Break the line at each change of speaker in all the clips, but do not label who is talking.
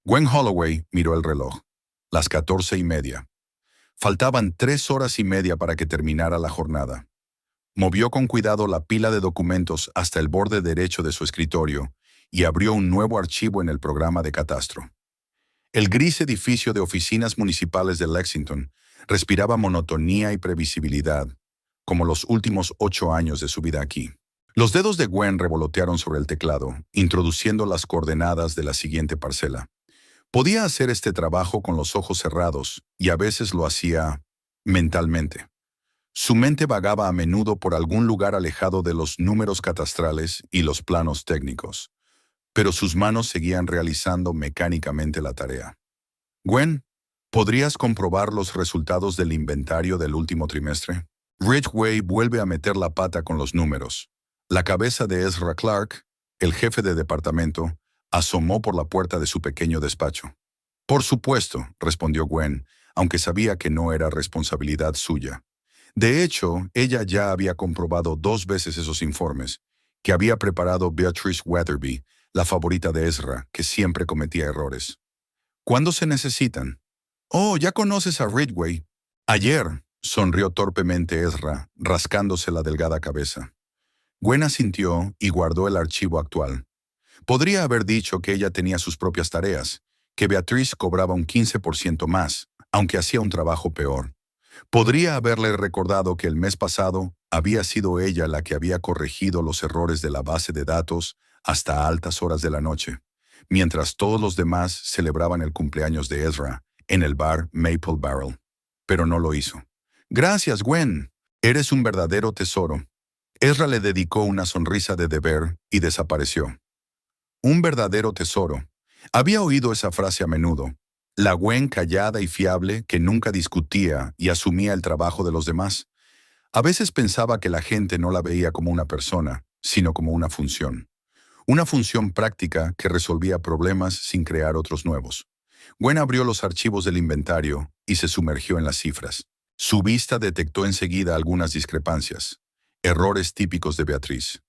Gwen Holloway miró el reloj. Las 14:30. Faltaban 3 horas y media para que terminara la jornada. Movió con cuidado la pila de documentos hasta el borde derecho de su escritorio y abrió un nuevo archivo en el programa de catastro. El gris edificio de oficinas municipales de Lexington respiraba monotonía y previsibilidad, como los últimos 8 años de su vida aquí. Los dedos de Gwen revolotearon sobre el teclado, introduciendo las coordenadas de la siguiente parcela. Podía hacer este trabajo con los ojos cerrados y a veces lo hacía mentalmente. Su mente vagaba a menudo por algún lugar alejado de los números catastrales y los planos técnicos, pero sus manos seguían realizando mecánicamente la tarea. Gwen, ¿podrías comprobar los resultados del inventario del último trimestre? Ridgway vuelve a meter la pata con los números. La cabeza de Ezra Clark, el jefe de departamento, asomó por la puerta de su pequeño despacho. Por supuesto, respondió Gwen, aunque sabía que no era responsabilidad suya. De hecho, ella ya había comprobado 2 veces esos informes, que había preparado Beatrice Weatherby, la favorita de Ezra, que siempre cometía errores. ¿Cuándo se necesitan? Oh, ya conoces a Ridgway. Ayer, sonrió torpemente Ezra, rascándose la delgada cabeza. Gwen asintió y guardó el archivo actual. Podría haber dicho que ella tenía sus propias tareas, que Beatrice cobraba un 15% más, aunque hacía un trabajo peor. Podría haberle recordado que el mes pasado había sido ella la que había corregido los errores de la base de datos hasta altas horas de la noche, mientras todos los demás celebraban el cumpleaños de Ezra en el bar Maple Barrel. Pero no lo hizo. Gracias, Gwen. Eres un verdadero tesoro. Ezra le dedicó una sonrisa de deber y desapareció. Un verdadero tesoro. Había oído esa frase a menudo. La Gwen callada y fiable que nunca discutía y asumía el trabajo de los demás. A veces pensaba que la gente no la veía como una persona, sino como una función. Una función práctica que resolvía problemas sin crear otros nuevos. Gwen abrió los archivos del inventario y se sumergió en las cifras. Su vista detectó enseguida algunas discrepancias, errores típicos de Beatrice.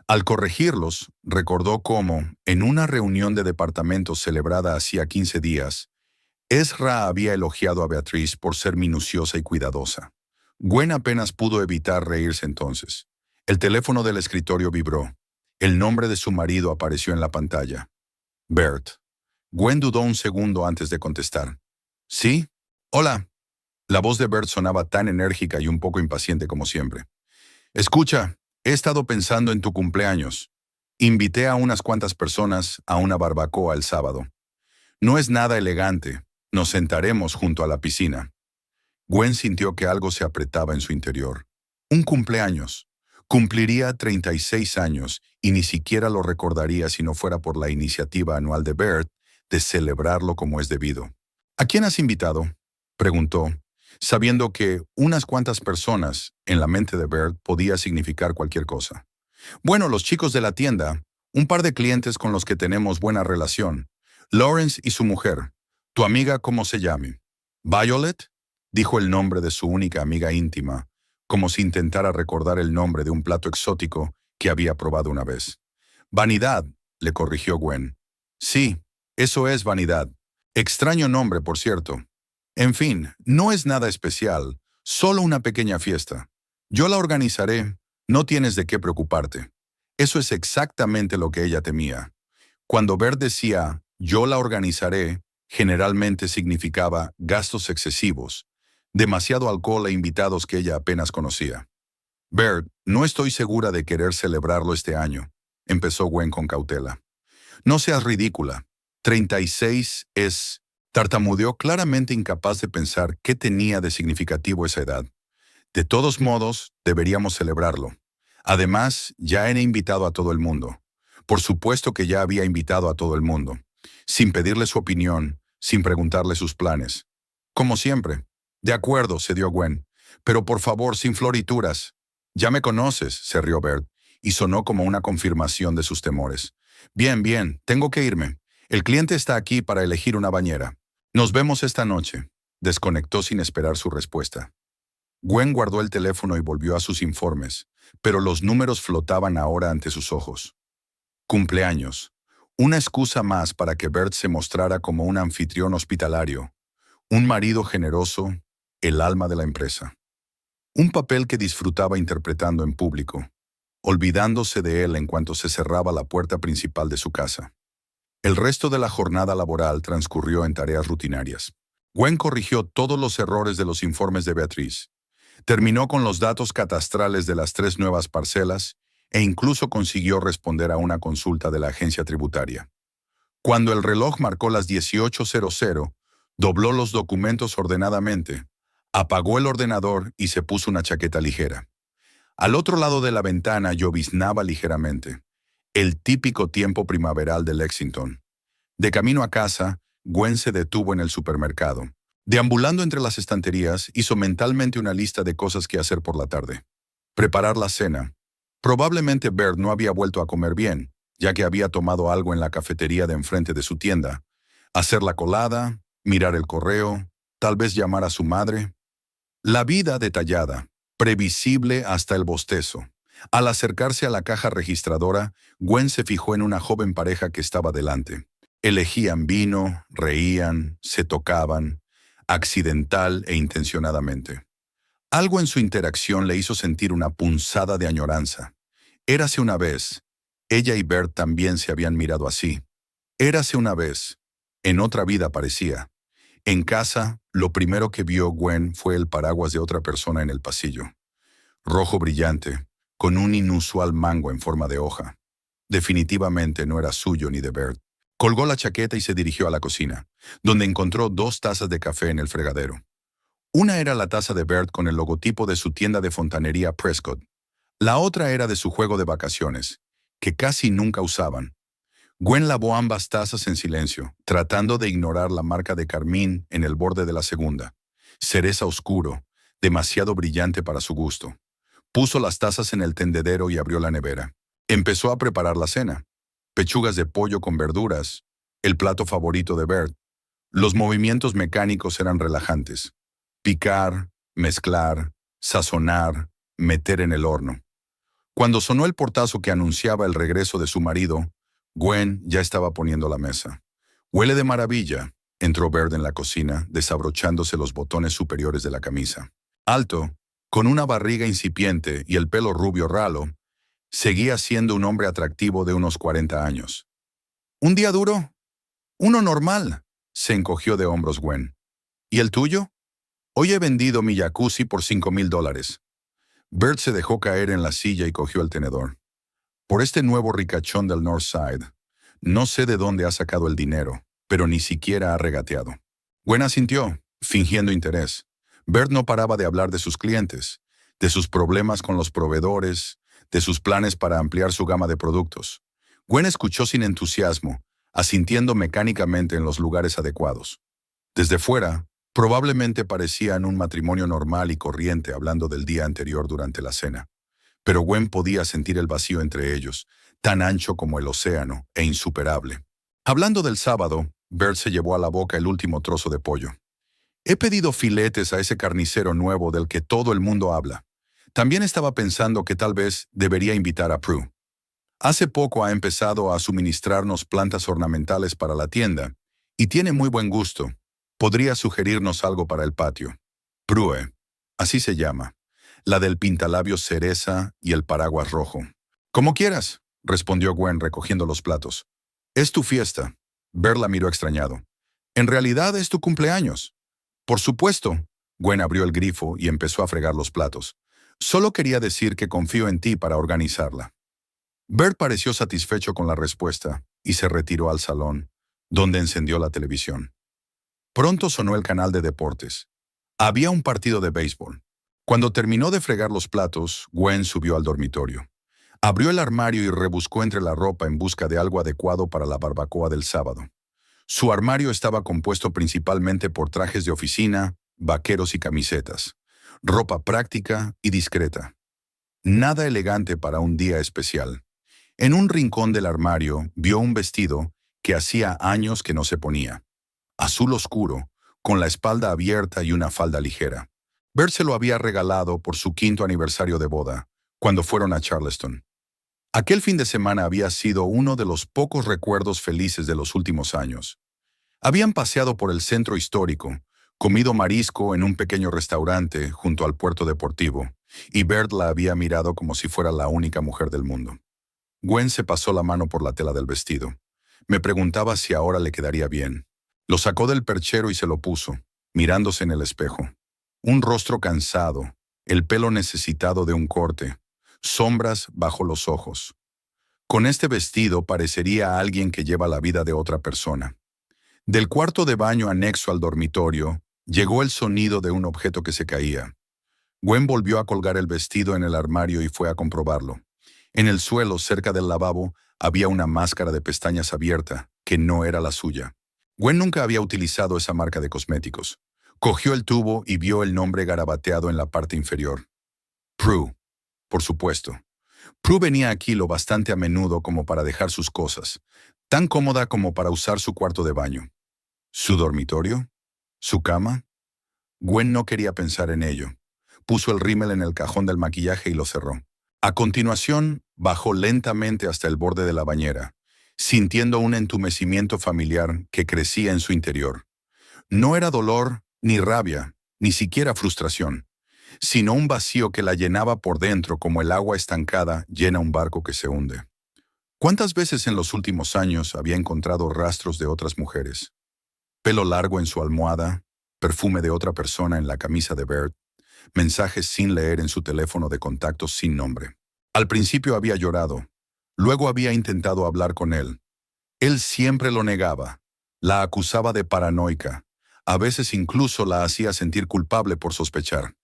Al corregirlos, recordó cómo, en una reunión de departamentos celebrada hacía 15 días, Ezra había elogiado a Beatrice por ser minuciosa y cuidadosa. Gwen apenas pudo evitar reírse entonces. El teléfono del escritorio vibró. El nombre de su marido apareció en la pantalla. Bert. Gwen dudó un segundo antes de contestar. ¿Sí? Hola. La voz de Bert sonaba tan enérgica y un poco impaciente como siempre. Escucha, he estado pensando en tu cumpleaños. Invité a unas cuantas personas a una barbacoa el sábado. No es nada elegante. Nos sentaremos junto a la piscina. Gwen sintió que algo se apretaba en su interior. Un cumpleaños. Cumpliría 36 años y ni siquiera lo recordaría si no fuera por la iniciativa anual de Bert de celebrarlo como es debido. ¿A quién has invitado?, preguntó, sabiendo que unas cuantas personas en la mente de Bert podía significar cualquier cosa. Bueno, los chicos de la tienda, un par de clientes con los que tenemos buena relación, Lawrence y su mujer. ¿Tu amiga cómo se llame? ¿Violet? Dijo el nombre de su única amiga íntima, como si intentara recordar el nombre de un plato exótico que había probado una vez. Vanidad, le corrigió Gwen. Sí, eso es Vanidad. Extraño nombre, por cierto. En fin, no es nada especial, solo una pequeña fiesta. Yo la organizaré, no tienes de qué preocuparte. Eso es exactamente lo que ella temía. Cuando Bert decía, yo la organizaré, generalmente significaba gastos excesivos, demasiado alcohol e invitados que ella apenas conocía. Bert, no estoy segura de querer celebrarlo este año, empezó Gwen con cautela. No seas ridícula. 36 es... Tartamudeó, claramente incapaz de pensar qué tenía de significativo esa edad. De todos modos, deberíamos celebrarlo. Además, ya he invitado a todo el mundo. Por supuesto que ya había invitado a todo el mundo, sin pedirle su opinión, sin preguntarle sus planes. Como siempre. De acuerdo, se dio Gwen. Pero por favor, sin florituras. Ya me conoces, se rió Bert, y sonó como una confirmación de sus temores. Bien, bien, tengo que irme. El cliente está aquí para elegir una bañera. Nos vemos esta noche. Desconectó sin esperar su respuesta. Gwen guardó el teléfono y volvió a sus informes, pero los números flotaban ahora ante sus ojos. Cumpleaños. Una excusa más para que Bert se mostrara como un anfitrión hospitalario, un marido generoso, el alma de la empresa. Un papel que disfrutaba interpretando en público, olvidándose de él en cuanto se cerraba la puerta principal de su casa. El resto de la jornada laboral transcurrió en tareas rutinarias. Gwen corrigió todos los errores de los informes de Beatriz. Terminó con los datos catastrales de las 3 nuevas parcelas e incluso consiguió responder a una consulta de la agencia tributaria. Cuando el reloj marcó las 18:00, dobló los documentos ordenadamente, apagó el ordenador y se puso una chaqueta ligera. Al otro lado de la ventana lloviznaba ligeramente, el típico tiempo primaveral de Lexington. De camino a casa, Gwen se detuvo en el supermercado. Deambulando entre las estanterías, hizo mentalmente una lista de cosas que hacer por la tarde. Preparar la cena. Probablemente Bert no había vuelto a comer bien, ya que había tomado algo en la cafetería de enfrente de su tienda. Hacer la colada, mirar el correo, tal vez llamar a su madre. La vida detallada, previsible hasta el bostezo. Al acercarse a la caja registradora, Gwen se fijó en una joven pareja que estaba delante. Elegían vino, reían, se tocaban, accidental e intencionadamente. Algo en su interacción le hizo sentir una punzada de añoranza. Érase una vez. Ella y Bert también se habían mirado así. Érase una vez. En otra vida parecía. En casa, lo primero que vio Gwen fue el paraguas de otra persona en el pasillo. Rojo brillante, con un inusual mango en forma de hoja. Definitivamente no era suyo ni de Bert. Colgó la chaqueta y se dirigió a la cocina, donde encontró 2 tazas de café en el fregadero. Una era la taza de Bert con el logotipo de su tienda de fontanería Prescott. La otra era de su juego de vacaciones, que casi nunca usaban. Gwen lavó ambas tazas en silencio, tratando de ignorar la marca de carmín en el borde de la segunda. Cereza oscuro, demasiado brillante para su gusto. Puso las tazas en el tendedero y abrió la nevera. Empezó a preparar la cena. Pechugas de pollo con verduras, el plato favorito de Bert. Los movimientos mecánicos eran relajantes. Picar, mezclar, sazonar, meter en el horno. Cuando sonó el portazo que anunciaba el regreso de su marido, Gwen ya estaba poniendo la mesa. «Huele de maravilla», entró Bert en la cocina, desabrochándose los botones superiores de la camisa. Alto, con una barriga incipiente y el pelo rubio ralo, seguía siendo un hombre atractivo de unos 40 años. «¿Un día duro?» «Uno normal», se encogió de hombros Gwen. «¿Y el tuyo?» «Hoy he vendido mi jacuzzi por $5,000. Bert se dejó caer en la silla y cogió el tenedor. «Por este nuevo ricachón del North Side. No sé de dónde ha sacado el dinero, pero ni siquiera ha regateado». Gwen asintió, fingiendo interés. Bert no paraba de hablar de sus clientes, de sus problemas con los proveedores, de sus planes para ampliar su gama de productos. Gwen escuchó sin entusiasmo, asintiendo mecánicamente en los lugares adecuados. Desde fuera, probablemente parecían un matrimonio normal y corriente hablando del día anterior durante la cena. Pero Gwen podía sentir el vacío entre ellos, tan ancho como el océano e insuperable. Hablando del sábado, Bert se llevó a la boca el último trozo de pollo. «He pedido filetes a ese carnicero nuevo del que todo el mundo habla. También estaba pensando que tal vez debería invitar a Prue. Hace poco ha empezado a suministrarnos plantas ornamentales para la tienda y tiene muy buen gusto. Podría sugerirnos algo para el patio». Prue, así se llama, la del pintalabios cereza y el paraguas rojo. «Como quieras», respondió Gwen recogiendo los platos. «Es tu fiesta». Bert la miró extrañado. «En realidad es tu cumpleaños». «Por supuesto». Gwen abrió el grifo y empezó a fregar los platos. «Solo quería decir que confío en ti para organizarla». Bert pareció satisfecho con la respuesta y se retiró al salón, donde encendió la televisión. Pronto sonó el canal de deportes. Había un partido de béisbol. Cuando terminó de fregar los platos, Gwen subió al dormitorio. Abrió el armario y rebuscó entre la ropa en busca de algo adecuado para la barbacoa del sábado. Su armario estaba compuesto principalmente por trajes de oficina, vaqueros y camisetas. Ropa práctica y discreta. Nada elegante para un día especial. En un rincón del armario vio un vestido que hacía años que no se ponía. Azul oscuro, con la espalda abierta y una falda ligera. Bert se lo había regalado por su 5º aniversario de boda, cuando fueron a Charleston. Aquel fin de semana había sido uno de los pocos recuerdos felices de los últimos años. Habían paseado por el centro histórico, comido marisco en un pequeño restaurante junto al puerto deportivo, y Bert la había mirado como si fuera la única mujer del mundo. Gwen se pasó la mano por la tela del vestido. Me preguntaba si ahora le quedaría bien. Lo sacó del perchero y se lo puso, mirándose en el espejo. Un rostro cansado, el pelo necesitado de un corte, sombras bajo los ojos. Con este vestido parecería alguien que lleva la vida de otra persona. Del cuarto de baño anexo al dormitorio, llegó el sonido de un objeto que se caía. Gwen volvió a colgar el vestido en el armario y fue a comprobarlo. En el suelo, cerca del lavabo, había una máscara de pestañas abierta, que no era la suya. Gwen nunca había utilizado esa marca de cosméticos. Cogió el tubo y vio el nombre garabateado en la parte inferior. Prue, por supuesto. Prue venía aquí lo bastante a menudo como para dejar sus cosas, tan cómoda como para usar su cuarto de baño. ¿Su dormitorio? ¿Su cama? Gwen no quería pensar en ello. Puso el rímel en el cajón del maquillaje y lo cerró. A continuación, bajó lentamente hasta el borde de la bañera, sintiendo un entumecimiento familiar que crecía en su interior. No era dolor, ni rabia, ni siquiera frustración, sino un vacío que la llenaba por dentro como el agua estancada llena un barco que se hunde. ¿Cuántas veces en los últimos años había encontrado rastros de otras mujeres? Pelo largo en su almohada, perfume de otra persona en la camisa de Bert, mensajes sin leer en su teléfono de contactos sin nombre. Al principio había llorado, luego había intentado hablar con él. Él siempre lo negaba, la acusaba de paranoica, a veces incluso la hacía sentir culpable por sospechar.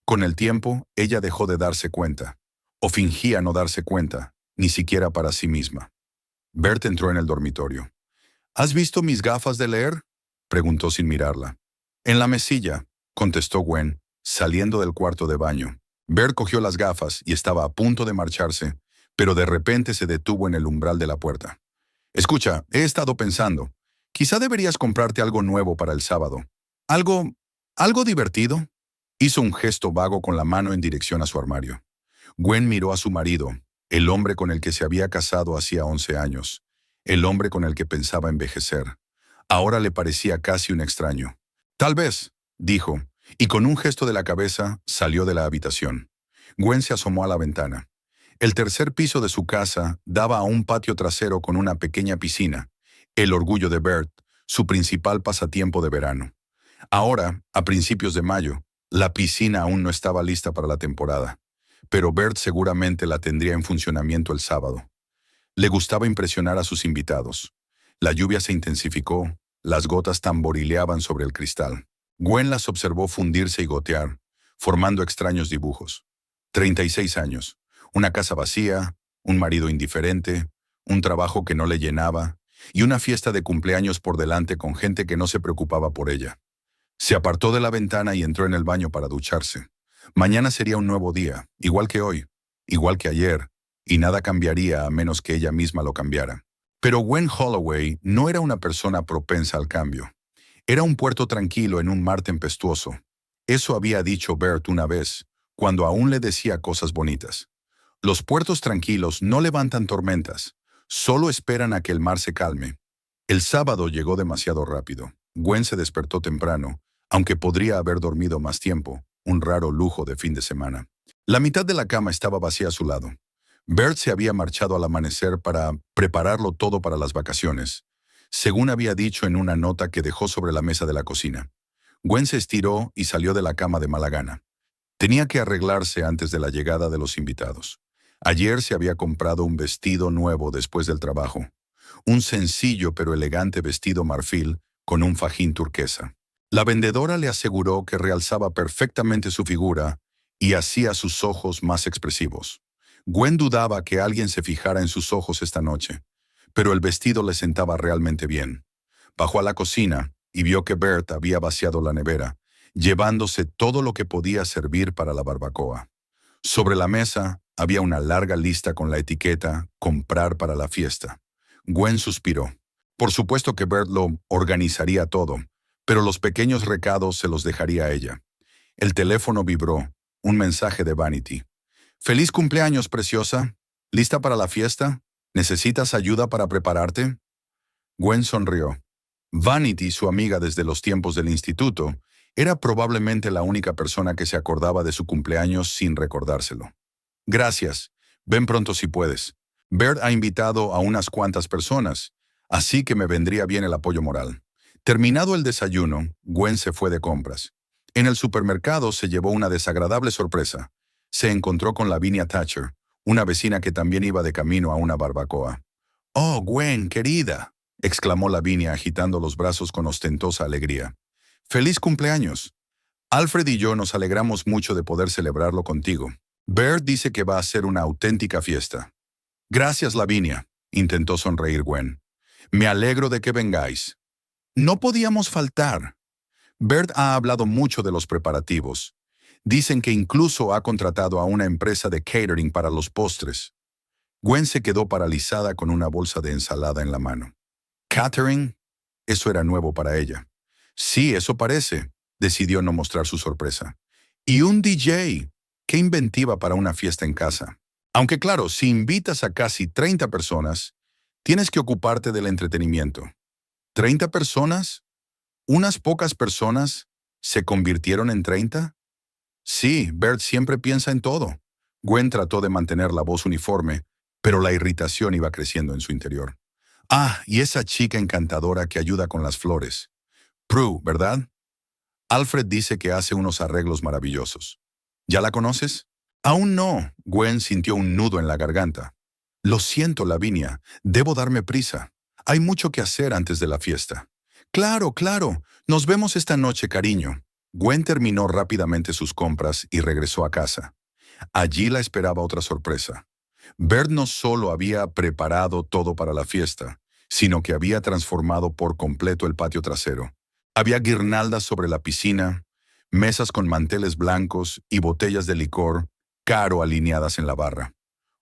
Con el tiempo, ella dejó de darse cuenta, o fingía no darse cuenta, ni siquiera para sí misma. Bert entró en el dormitorio. ¿Has visto mis gafas de leer?, preguntó sin mirarla. En la mesilla, contestó Gwen, saliendo del cuarto de baño. Bert cogió las gafas y estaba a punto de marcharse, pero de repente se detuvo en el umbral de la puerta. Escucha, he estado pensando. Quizá deberías comprarte algo nuevo para el sábado. ¿Algo divertido? Hizo un gesto vago con la mano en dirección a su armario. Gwen miró a su marido, el hombre con el que se había casado hacía 11 años, el hombre con el que pensaba envejecer. Ahora le parecía casi un extraño. Tal vez, dijo, y con un gesto de la cabeza salió de la habitación. Gwen se asomó a la ventana. El tercer piso de su casa daba a un patio trasero con una pequeña piscina, el orgullo de Bert, su principal pasatiempo de verano. Ahora, a principios de mayo, la piscina aún no estaba lista para la temporada, pero Bert seguramente la tendría en funcionamiento el sábado. Le gustaba impresionar a sus invitados. La lluvia se intensificó, las gotas tamborileaban sobre el cristal. Gwen las observó fundirse y gotear, formando extraños dibujos. 36 años, una casa vacía, un marido indiferente, un trabajo que no le llenaba, y una fiesta de cumpleaños por delante con gente que no se preocupaba por ella. Se apartó de la ventana y entró en el baño para ducharse. Mañana sería un nuevo día, igual que hoy, igual que ayer, y nada cambiaría a menos que ella misma lo cambiara. Pero Gwen Holloway no era una persona propensa al cambio. Era un puerto tranquilo en un mar tempestuoso. Eso había dicho Bert una vez, cuando aún le decía cosas bonitas. Los puertos tranquilos no levantan tormentas, solo esperan a que el mar se calme. El sábado llegó demasiado rápido. Gwen se despertó temprano, aunque podría haber dormido más tiempo, un raro lujo de fin de semana. La mitad de la cama estaba vacía a su lado. Bert se había marchado al amanecer para prepararlo todo para las vacaciones, según había dicho en una nota que dejó sobre la mesa de la cocina. Gwen se estiró y salió de la cama de mala gana. Tenía que arreglarse antes de la llegada de los invitados. Ayer se había comprado un vestido nuevo después del trabajo. Un sencillo pero elegante vestido marfil con un fajín turquesa. La vendedora le aseguró que realzaba perfectamente su figura y hacía sus ojos más expresivos. Gwen dudaba que alguien se fijara en sus ojos esta noche, pero el vestido le sentaba realmente bien. Bajó a la cocina y vio que Bert había vaciado la nevera, llevándose todo lo que podía servir para la barbacoa. Sobre la mesa había una larga lista con la etiqueta «Comprar para la fiesta». Gwen suspiró. Por supuesto que Bert lo organizaría todo, pero los pequeños recados se los dejaría a ella. El teléfono vibró, un mensaje de Vanity. «Feliz cumpleaños, preciosa», ¿Lista para la fiesta? ¿Necesitas ayuda para prepararte? Gwen sonrió. Vanity, su amiga desde los tiempos del instituto, era probablemente la única persona que se acordaba de su cumpleaños sin recordárselo. Gracias. Ven pronto si puedes. Bert ha invitado a unas cuantas personas, así que me vendría bien el apoyo moral. Terminado el desayuno, Gwen se fue de compras. En el supermercado se llevó una desagradable sorpresa. Se encontró con Lavinia Thatcher, una vecina que también iba de camino a una barbacoa. «Oh, Gwen, querida», exclamó Lavinia agitando los brazos con ostentosa alegría. «¡Feliz cumpleaños! Alfred y yo nos alegramos mucho de poder celebrarlo contigo. Bert dice que va a ser una auténtica fiesta». «Gracias, Lavinia», intentó sonreír Gwen. «Me alegro de que vengáis». «No podíamos faltar». Bert ha hablado mucho de los preparativos. Dicen que incluso ha contratado a una empresa de catering para los postres. Gwen se quedó paralizada con una bolsa de ensalada en la mano. ¿Catering? Eso era nuevo para ella. Sí, eso parece, decidió no mostrar su sorpresa. Y un DJ. Qué inventiva para una fiesta en casa. Aunque claro, si invitas a casi 30 personas, tienes que ocuparte del entretenimiento. ¿30 personas? ¿Unas pocas personas se convirtieron en 30? Sí, Bert siempre piensa en todo. Gwen trató de mantener la voz uniforme, pero la irritación iba creciendo en su interior. Ah, y esa chica encantadora que ayuda con las flores. Prue, ¿verdad? Alfred dice que hace unos arreglos maravillosos. ¿Ya la conoces? Aún no. Gwen sintió un nudo en la garganta. Lo siento, Lavinia. Debo darme prisa. Hay mucho que hacer antes de la fiesta. Claro, claro. Nos vemos esta noche, cariño. Gwen terminó rápidamente sus compras y regresó a casa. Allí la esperaba otra sorpresa. Bert no solo había preparado todo para la fiesta, sino que había transformado por completo el patio trasero. Había guirnaldas sobre la piscina, mesas con manteles blancos y botellas de licor caro alineadas en la barra.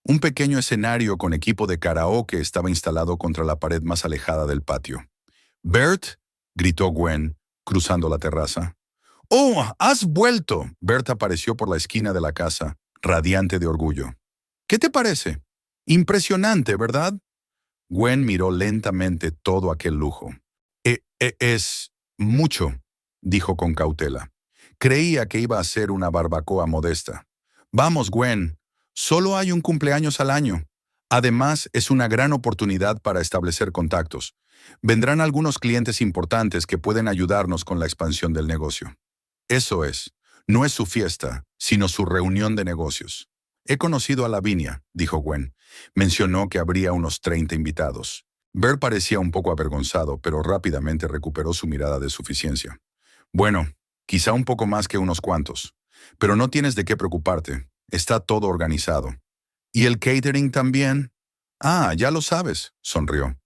Un pequeño escenario con equipo de karaoke estaba instalado contra la pared más alejada del patio. «Bert», gritó Gwen, cruzando la terraza. «¡Oh, has vuelto!» Bert apareció por la esquina de la casa, radiante de orgullo. «¿Qué te parece? Impresionante, ¿verdad?» Gwen miró lentamente todo aquel lujo. Es mucho», dijo con cautela. «Creía que iba a ser una barbacoa modesta». «Vamos, Gwen, solo hay un cumpleaños al año. Además, es una gran oportunidad para establecer contactos. Vendrán algunos clientes importantes que pueden ayudarnos con la expansión del negocio». «Eso es. No es su fiesta, sino su reunión de negocios». «He conocido a Lavinia», dijo Gwen. Mencionó que habría unos 30 invitados. Bert parecía un poco avergonzado, pero rápidamente recuperó su mirada de suficiencia. «Bueno, quizá un poco más que unos cuantos. Pero no tienes de qué preocuparte. Está todo organizado». «¿Y el catering también?» «Ah, ya lo sabes», sonrió.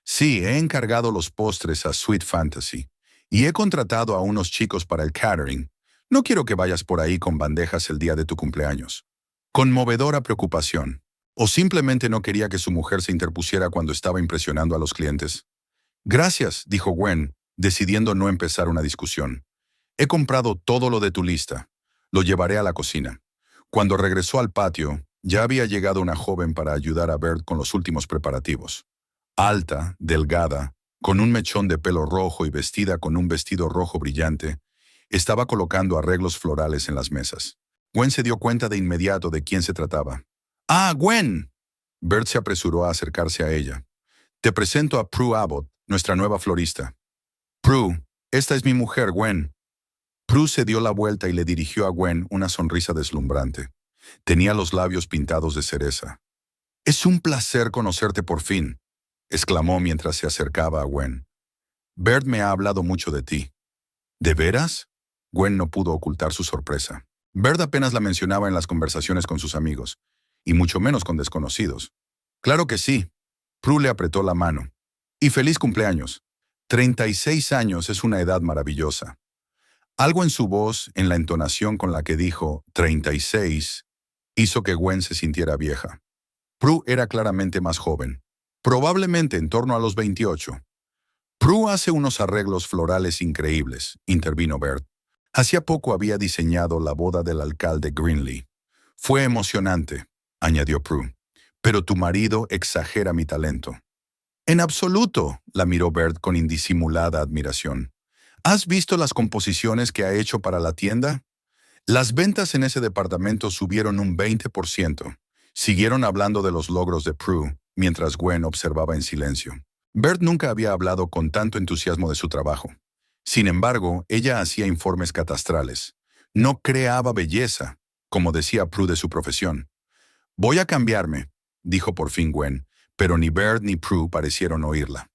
«Sí, he encargado los postres a Sweet Fantasy. Y he contratado a unos chicos para el catering. No quiero que vayas por ahí con bandejas el día de tu cumpleaños». Conmovedora preocupación. ¿O simplemente no quería que su mujer se interpusiera cuando estaba impresionando a los clientes? «Gracias», dijo Gwen, decidiendo no empezar una discusión. «He comprado todo lo de tu lista. Lo llevaré a la cocina». Cuando regresó al patio, ya había llegado una joven para ayudar a Bert con los últimos preparativos. Alta, delgada, con un mechón de pelo rojo y vestida con un vestido rojo brillante, estaba colocando arreglos florales en las mesas. Gwen se dio cuenta de inmediato de quién se trataba. «¡Ah, Gwen!» Bert se apresuró a acercarse a ella. «Te presento a Prue Abbott, nuestra nueva florista». «Prue, esta es mi mujer, Gwen». Prue se dio la vuelta y le dirigió a Gwen una sonrisa deslumbrante. Tenía los labios pintados de cereza. «Es un placer conocerte por fin», exclamó mientras se acercaba a Gwen. «Bert me ha hablado mucho de ti». «¿De veras?» Gwen no pudo ocultar su sorpresa. Bert apenas la mencionaba en las conversaciones con sus amigos, y mucho menos con desconocidos. «Claro que sí». Prue le apretó la mano. «Y feliz cumpleaños. 36 años es una edad maravillosa». Algo en su voz, en la entonación con la que dijo 36, hizo que Gwen se sintiera vieja. Prue era claramente más joven, probablemente en torno a los 28. «Prue hace unos arreglos florales increíbles», intervino Bert. «Hacía poco había diseñado la boda del alcalde Greenlee. Fue emocionante», añadió Prue. Pero tu marido exagera mi talento. En absoluto, la miró Bert con indisimulada admiración. ¿Has visto las composiciones que ha hecho para la tienda? Las ventas en ese departamento subieron un 20%. Siguieron hablando de los logros de Prue, mientras Gwen observaba en silencio. Bert nunca había hablado con tanto entusiasmo de su trabajo. Sin embargo, ella hacía informes catastrales. No creaba belleza, como decía Prue de su profesión. Voy a cambiarme, dijo por fin Gwen, pero ni Bert ni Prue parecieron oírla.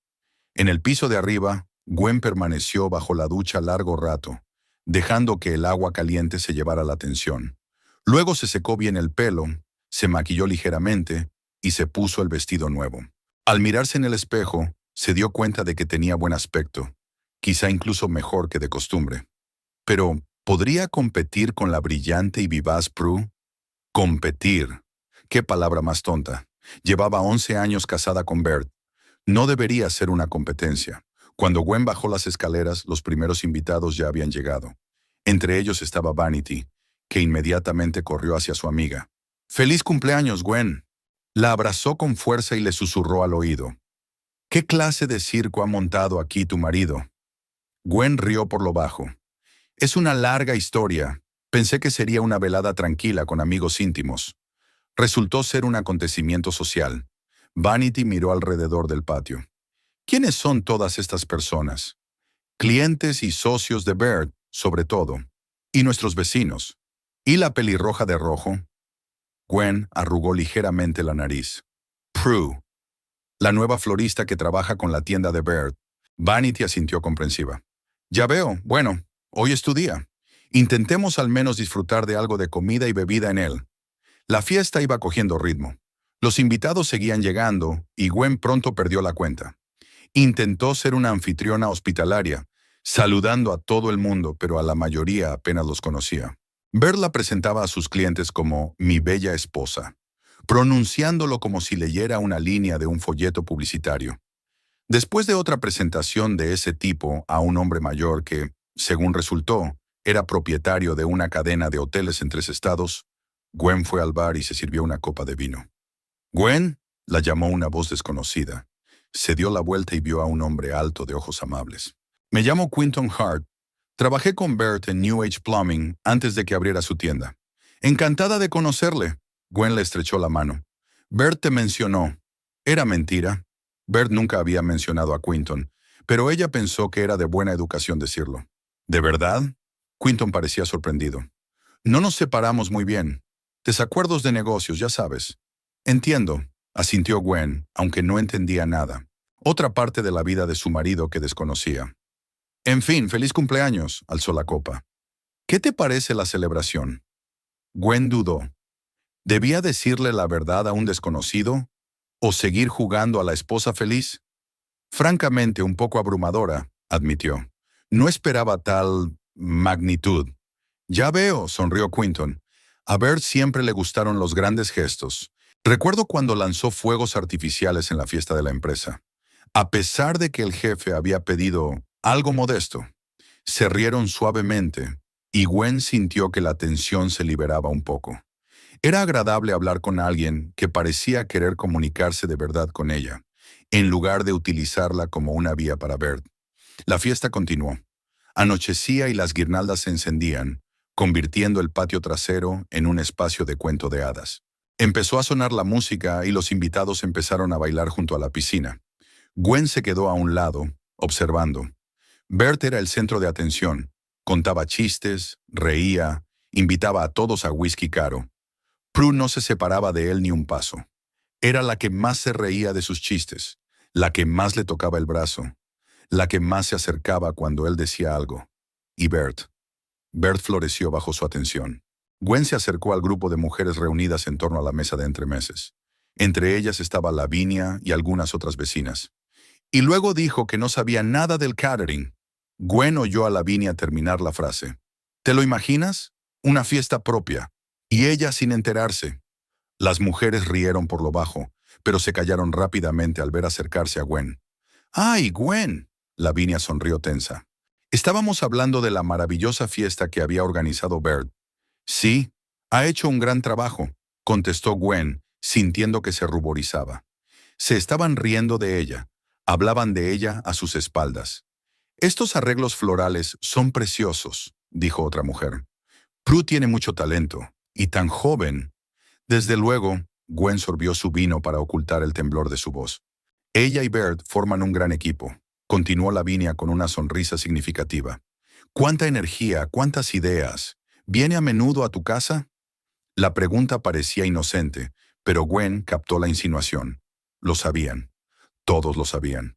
En el piso de arriba, Gwen permaneció bajo la ducha largo rato, dejando que el agua caliente se llevara la atención. Luego se secó bien el pelo, se maquilló ligeramente y se puso el vestido nuevo. Al mirarse en el espejo, se dio cuenta de que tenía buen aspecto, quizá incluso mejor que de costumbre. Pero, ¿podría competir con la brillante y vivaz Prue? Competir. Qué palabra más tonta. Llevaba 11 años casada con Bert. No debería ser una competencia. Cuando Gwen bajó las escaleras, los primeros invitados ya habían llegado. Entre ellos estaba Vanity, que inmediatamente corrió hacia su amiga. «¡Feliz cumpleaños, Gwen!». La abrazó con fuerza y le susurró al oído. «¿Qué clase de circo ha montado aquí tu marido?». Gwen rió por lo bajo. «Es una larga historia. Pensé que sería una velada tranquila con amigos íntimos». Resultó ser un acontecimiento social. Vanity miró alrededor del patio. ¿Quiénes son todas estas personas? Clientes y socios de Bert, sobre todo. Y nuestros vecinos. ¿Y la pelirroja de rojo? Gwen arrugó ligeramente la nariz. Prue, la nueva florista que trabaja con la tienda de Bert. Vanity asintió comprensiva. Ya veo, bueno, hoy es tu día. Intentemos al menos disfrutar de algo de comida y bebida en él. La fiesta iba cogiendo ritmo. Los invitados seguían llegando y Gwen pronto perdió la cuenta. Intentó ser una anfitriona hospitalaria, saludando a todo el mundo, pero a la mayoría apenas los conocía. Bert la presentaba a sus clientes como «mi bella esposa», pronunciándolo como si leyera una línea de un folleto publicitario. Después de otra presentación de ese tipo a un hombre mayor que, según resultó, era propietario de una cadena de hoteles en 3 estados, Gwen fue al bar y se sirvió una copa de vino. «Gwen», la llamó una voz desconocida. Se dio la vuelta y vio a un hombre alto de ojos amables. «Me llamo Quinton Hart. Trabajé con Bert en New Age Plumbing antes de que abriera su tienda. Encantada de conocerle». Gwen le estrechó la mano. «Bert te mencionó». Era mentira. Bert nunca había mencionado a Quinton, pero ella pensó que era de buena educación decirlo. «¿De verdad?». Quinton parecía sorprendido. «No nos separamos muy bien. Desacuerdos de negocios, ya sabes». «Entiendo», asintió Gwen, aunque no entendía nada. Otra parte de la vida de su marido que desconocía. «En fin, feliz cumpleaños», alzó la copa. «¿Qué te parece la celebración?». Gwen dudó. ¿Debía decirle la verdad a un desconocido? ¿O seguir jugando a la esposa feliz? Francamente, un poco abrumadora, admitió. No esperaba tal magnitud. «Ya veo», sonrió Quinton. A Bert siempre le gustaron los grandes gestos. Recuerdo cuando lanzó fuegos artificiales en la fiesta de la empresa. A pesar de que el jefe había pedido algo modesto, se rieron suavemente y Gwen sintió que la tensión se liberaba un poco. Era agradable hablar con alguien que parecía querer comunicarse de verdad con ella, en lugar de utilizarla como una vía para Bert. La fiesta continuó. Anochecía y las guirnaldas se encendían, convirtiendo el patio trasero en un espacio de cuento de hadas. Empezó a sonar la música y los invitados empezaron a bailar junto a la piscina. Gwen se quedó a un lado, observando. Bert era el centro de atención. Contaba chistes, reía, invitaba a todos a whisky caro. Prue no se separaba de él ni un paso. Era la que más se reía de sus chistes, la que más le tocaba el brazo, la que más se acercaba cuando él decía algo. Y Bert. Bert floreció bajo su atención. Gwen se acercó al grupo de mujeres reunidas en torno a la mesa de entremeses. Entre ellas estaba Lavinia y algunas otras vecinas. Y luego dijo que no sabía nada del catering. Gwen oyó a Lavinia terminar la frase. ¿Te lo imaginas? Una fiesta propia. Y ella sin enterarse. Las mujeres rieron por lo bajo, pero se callaron rápidamente al ver acercarse a Gwen. «¡Ay, Gwen!», Lavinia sonrió tensa. «Estábamos hablando de la maravillosa fiesta que había organizado Bert». «Sí, ha hecho un gran trabajo», contestó Gwen, sintiendo que se ruborizaba. Se estaban riendo de ella. Hablaban de ella a sus espaldas. «Estos arreglos florales son preciosos», dijo otra mujer. «Prue tiene mucho talento. Y tan joven». Desde luego, Gwen sorbió su vino para ocultar el temblor de su voz. «Ella y Bert forman un gran equipo», continuó Lavinia con una sonrisa significativa. «¿Cuánta energía, cuántas ideas? ¿Viene a menudo a tu casa?» La pregunta parecía inocente, pero Gwen captó la insinuación. Lo sabían. Todos lo sabían.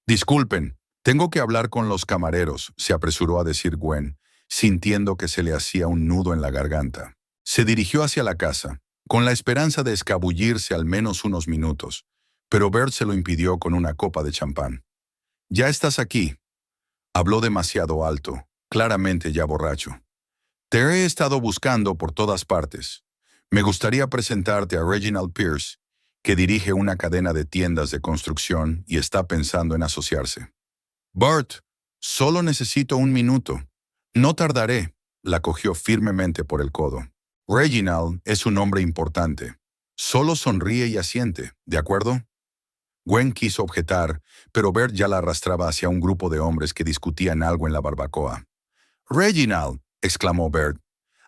«Disculpen, tengo que hablar con los camareros», se apresuró a decir Gwen, sintiendo que se le hacía un nudo en la garganta. Se dirigió hacia la casa, con la esperanza de escabullirse al menos unos minutos, pero Bert se lo impidió con una copa de champán. «Ya estás aquí». Habló demasiado alto, claramente ya borracho. «Te he estado buscando por todas partes. Me gustaría presentarte a Reginald Pierce, que dirige una cadena de tiendas de construcción y está pensando en asociarse». «Bart, solo necesito un minuto». «No tardaré», la cogió firmemente por el codo. «Reginald es un hombre importante. Solo sonríe y asiente, ¿de acuerdo?» Gwen quiso objetar, pero Bert ya la arrastraba hacia un grupo de hombres que discutían algo en la barbacoa. «Reginald», exclamó Bert,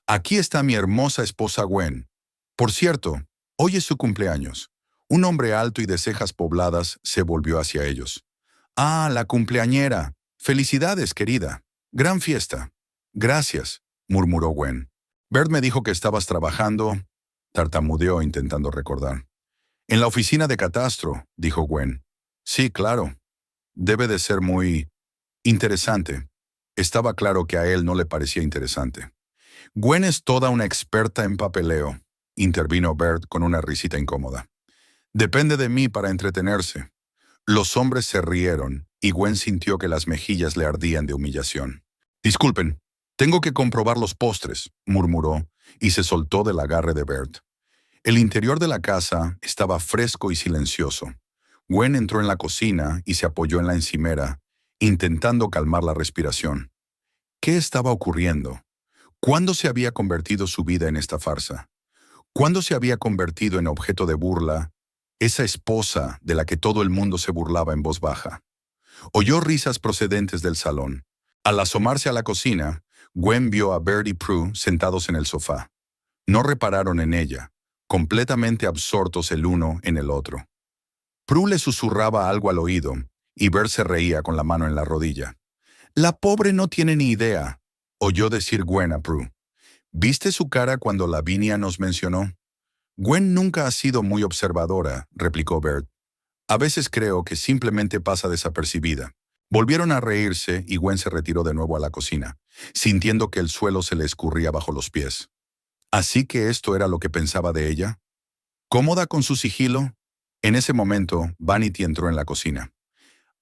«aquí está mi hermosa esposa Gwen. Por cierto, hoy es su cumpleaños». Un hombre alto y de cejas pobladas se volvió hacia ellos. «Ah, la cumpleañera. Felicidades, querida. Gran fiesta». «Gracias», murmuró Gwen. «Bert me dijo que estabas trabajando», tartamudeó intentando recordar. «En la oficina de catastro», dijo Gwen. «Sí, claro. Debe de ser muy interesante». Estaba claro que a él no le parecía interesante. «Gwen es toda una experta en papeleo», intervino Bert con una risita incómoda. «Depende de mí para entretenerse». Los hombres se rieron y Gwen sintió que las mejillas le ardían de humillación. «Disculpen, tengo que comprobar los postres», murmuró, y se soltó del agarre de Bert. El interior de la casa estaba fresco y silencioso. Gwen entró en la cocina y se apoyó en la encimera, intentando calmar la respiración. ¿Qué estaba ocurriendo? ¿Cuándo se había convertido su vida en esta farsa? ¿Cuándo se había convertido en objeto de burla esa esposa de la que todo el mundo se burlaba en voz baja? Oyó risas procedentes del salón. Al asomarse a la cocina, Gwen vio a Bert y Prue sentados en el sofá. No repararon en ella, completamente absortos el uno en el otro. Prue le susurraba algo al oído, y Bert se reía con la mano en la rodilla. «La pobre no tiene ni idea», oyó decir Gwen a Prue. «¿Viste su cara cuando Lavinia nos mencionó?» «Gwen nunca ha sido muy observadora», replicó Bert. «A veces creo que simplemente pasa desapercibida». Volvieron a reírse y Gwen se retiró de nuevo a la cocina, sintiendo que el suelo se le escurría bajo los pies. ¿Así que esto era lo que pensaba de ella? ¿Cómoda con su sigilo? En ese momento, Vanity entró en la cocina.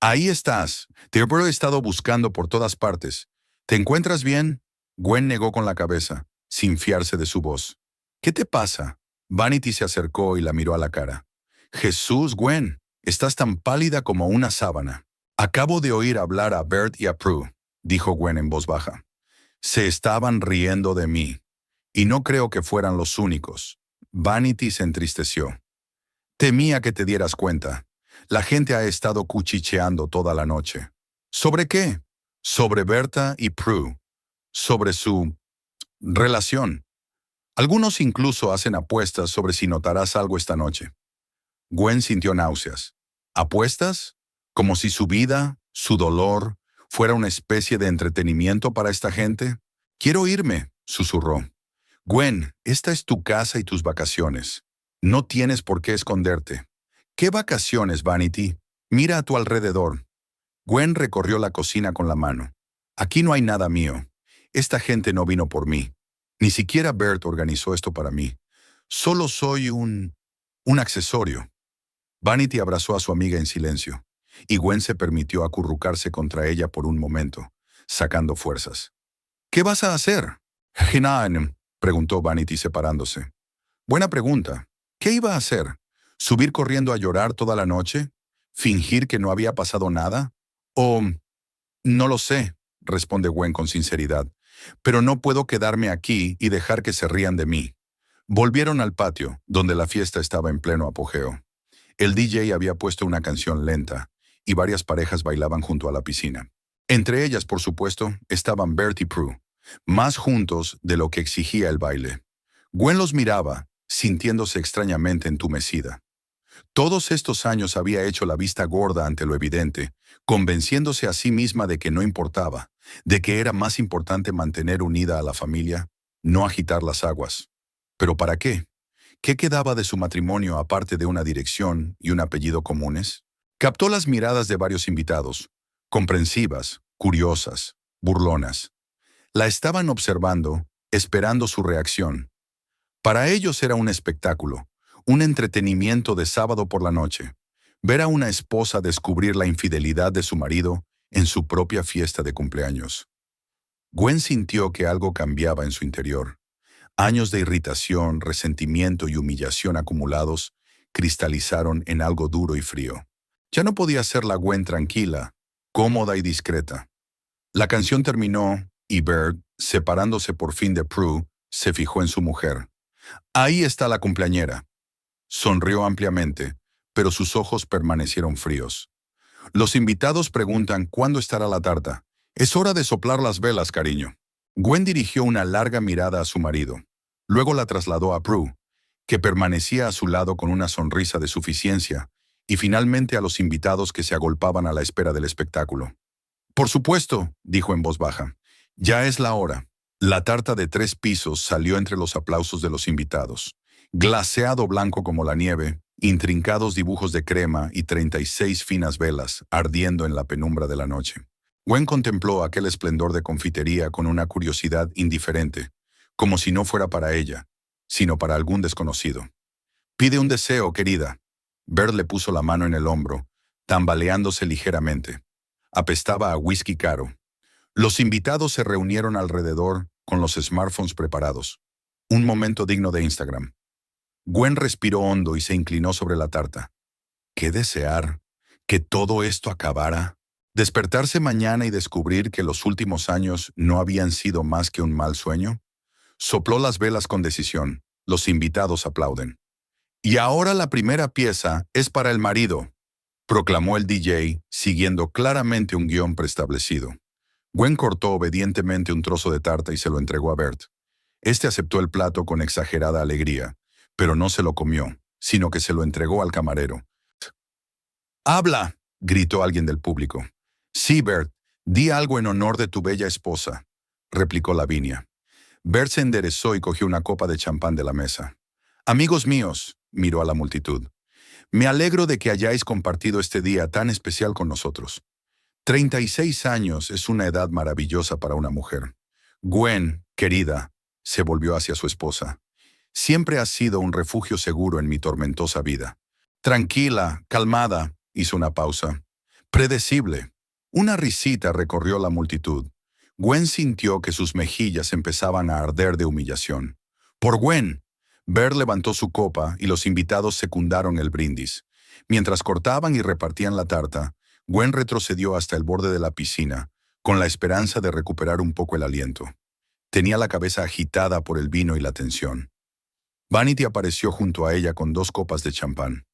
«Ahí estás. Te he estado buscando por todas partes. ¿Te encuentras bien?» Gwen negó con la cabeza, sin fiarse de su voz. «¿Qué te pasa?» Vanity se acercó y la miró a la cara. «Jesús, Gwen, estás tan pálida como una sábana». «Acabo de oír hablar a Bert y a Prue», dijo Gwen en voz baja. «Se estaban riendo de mí. Y no creo que fueran los únicos». Vanity se entristeció. «Temía que te dieras cuenta. La gente ha estado cuchicheando toda la noche». «¿Sobre qué?» «Sobre Berta y Prue. Sobre su relación. Algunos incluso hacen apuestas sobre si notarás algo esta noche». Gwen sintió náuseas. ¿Apuestas? ¿Como si su vida, su dolor, fuera una especie de entretenimiento para esta gente? «Quiero irme», susurró. «Gwen, esta es tu casa y tus vacaciones. No tienes por qué esconderte». «¿Qué vacaciones, Vanity? Mira a tu alrededor». Gwen recorrió la cocina con la mano. «Aquí no hay nada mío. Esta gente no vino por mí. Ni siquiera Bert organizó esto para mí. Solo soy un accesorio». Vanity abrazó a su amiga en silencio, y Gwen se permitió acurrucarse contra ella por un momento, sacando fuerzas. «¿Qué vas a hacer?» «Hinan», preguntó Vanity separándose. «Buena pregunta. ¿Qué iba a hacer? ¿Subir corriendo a llorar toda la noche? ¿Fingir que no había pasado nada? ¿O...?» «No lo sé», responde Gwen con sinceridad, «pero no puedo quedarme aquí y dejar que se rían de mí. Volvieron al patio, donde la fiesta estaba en pleno apogeo. El DJ había puesto una canción lenta, y varias parejas bailaban junto a la piscina. Entre ellas, por supuesto, estaban Bert y Prue, más juntos de lo que exigía el baile. Gwen los miraba, sintiéndose extrañamente entumecida. Todos estos años había hecho la vista gorda ante lo evidente, convenciéndose a sí misma de que no importaba, de que era más importante mantener unida a la familia, no agitar las aguas. ¿Pero para qué? ¿Qué quedaba de su matrimonio aparte de una dirección y un apellido comunes? Captó las miradas de varios invitados, comprensivas, curiosas, burlonas. La estaban observando, esperando su reacción. Para ellos era un espectáculo, un entretenimiento de sábado por la noche, ver a una esposa descubrir la infidelidad de su marido en su propia fiesta de cumpleaños. Gwen sintió que algo cambiaba en su interior. Años de irritación, resentimiento y humillación acumulados cristalizaron en algo duro y frío. Ya no podía ser la Gwen tranquila, cómoda y discreta. La canción terminó y Bert, separándose por fin de Prue, se fijó en su mujer. Ahí está la cumpleañera. Sonrió ampliamente, pero sus ojos permanecieron fríos. Los invitados preguntan cuándo estará la tarta. Es hora de soplar las velas, cariño. Gwen dirigió una larga mirada a su marido. Luego la trasladó a Prue, que permanecía a su lado con una sonrisa de suficiencia, y finalmente a los invitados que se agolpaban a la espera del espectáculo. Por supuesto, dijo en voz baja. Ya es la hora. La tarta de 3 pisos salió entre los aplausos de los invitados. Glaseado blanco como la nieve, intrincados dibujos de crema y 36 finas velas ardiendo en la penumbra de la noche. Gwen contempló aquel esplendor de confitería con una curiosidad indiferente, como si no fuera para ella, sino para algún desconocido. Pide un deseo, querida. Bert le puso la mano en el hombro, tambaleándose ligeramente. Apestaba a whisky caro. Los invitados se reunieron alrededor con los smartphones preparados. Un momento digno de Instagram. Gwen respiró hondo y se inclinó sobre la tarta. ¿Qué desear? ¿Que todo esto acabara? ¿Despertarse mañana y descubrir que los últimos años no habían sido más que un mal sueño? Sopló las velas con decisión. Los invitados aplauden. Y ahora la primera pieza es para el marido, proclamó el DJ, siguiendo claramente un guión preestablecido. Gwen cortó obedientemente un trozo de tarta y se lo entregó a Bert. Este aceptó el plato con exagerada alegría, pero no se lo comió, sino que se lo entregó al camarero. «¡Habla!», gritó alguien del público. «Sí, Bert, di algo en honor de tu bella esposa», replicó Lavinia. Bert se enderezó y cogió una copa de champán de la mesa. «Amigos míos», miró a la multitud, «me alegro de que hayáis compartido este día tan especial con nosotros. 36 años es una edad maravillosa para una mujer. Gwen, querida», se volvió hacia su esposa, «siempre has sido un refugio seguro en mi tormentosa vida. Tranquila, calmada», hizo una pausa. «Predecible». Una risita recorrió la multitud. Gwen sintió que sus mejillas empezaban a arder de humillación. «¡Por Gwen!». Bert levantó su copa y los invitados secundaron el brindis. Mientras cortaban y repartían la tarta, Gwen retrocedió hasta el borde de la piscina, con la esperanza de recuperar un poco el aliento. Tenía la cabeza agitada por el vino y la tensión. Vanity apareció junto a ella con 2 copas de champán.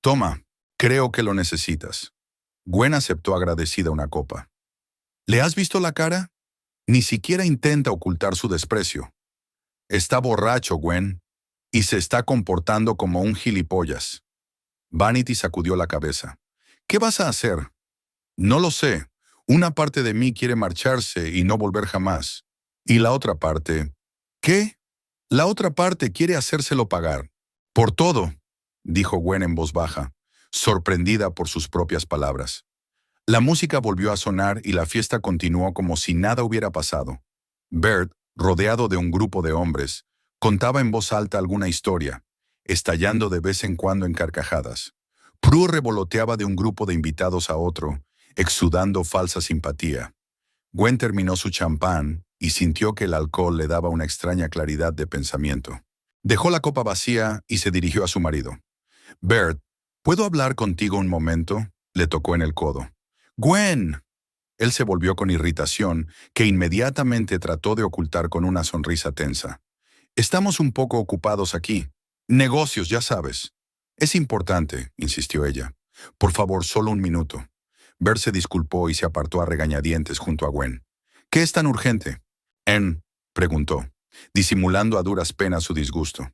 «Toma, creo que lo necesitas». Gwen aceptó agradecida una copa. «¿Le has visto la cara? Ni siquiera intenta ocultar su desprecio. Está borracho, Gwen, y se está comportando como un gilipollas». Vanity sacudió la cabeza. «¿Qué vas a hacer?». «No lo sé. Una parte de mí quiere marcharse y no volver jamás. Y la otra parte…». «¿Qué?». «La otra parte quiere hacérselo pagar». «Por todo», dijo Gwen en voz baja, sorprendida por sus propias palabras. La música volvió a sonar y la fiesta continuó como si nada hubiera pasado. Bert, rodeado de un grupo de hombres, contaba en voz alta alguna historia, estallando de vez en cuando en carcajadas. Prue revoloteaba de un grupo de invitados a otro, exudando falsa simpatía. Gwen terminó su champán y sintió que el alcohol le daba una extraña claridad de pensamiento. Dejó la copa vacía y se dirigió a su marido. «Bert, ¿puedo hablar contigo un momento?», le tocó en el codo. «¡Gwen!». Él se volvió con irritación, que inmediatamente trató de ocultar con una sonrisa tensa. Estamos un poco ocupados aquí. Negocios, ya sabes. Es importante, insistió ella. Por favor, solo un minuto. Bert se disculpó y se apartó a regañadientes junto a Gwen. ¿Qué es tan urgente? Anne preguntó, disimulando a duras penas su disgusto.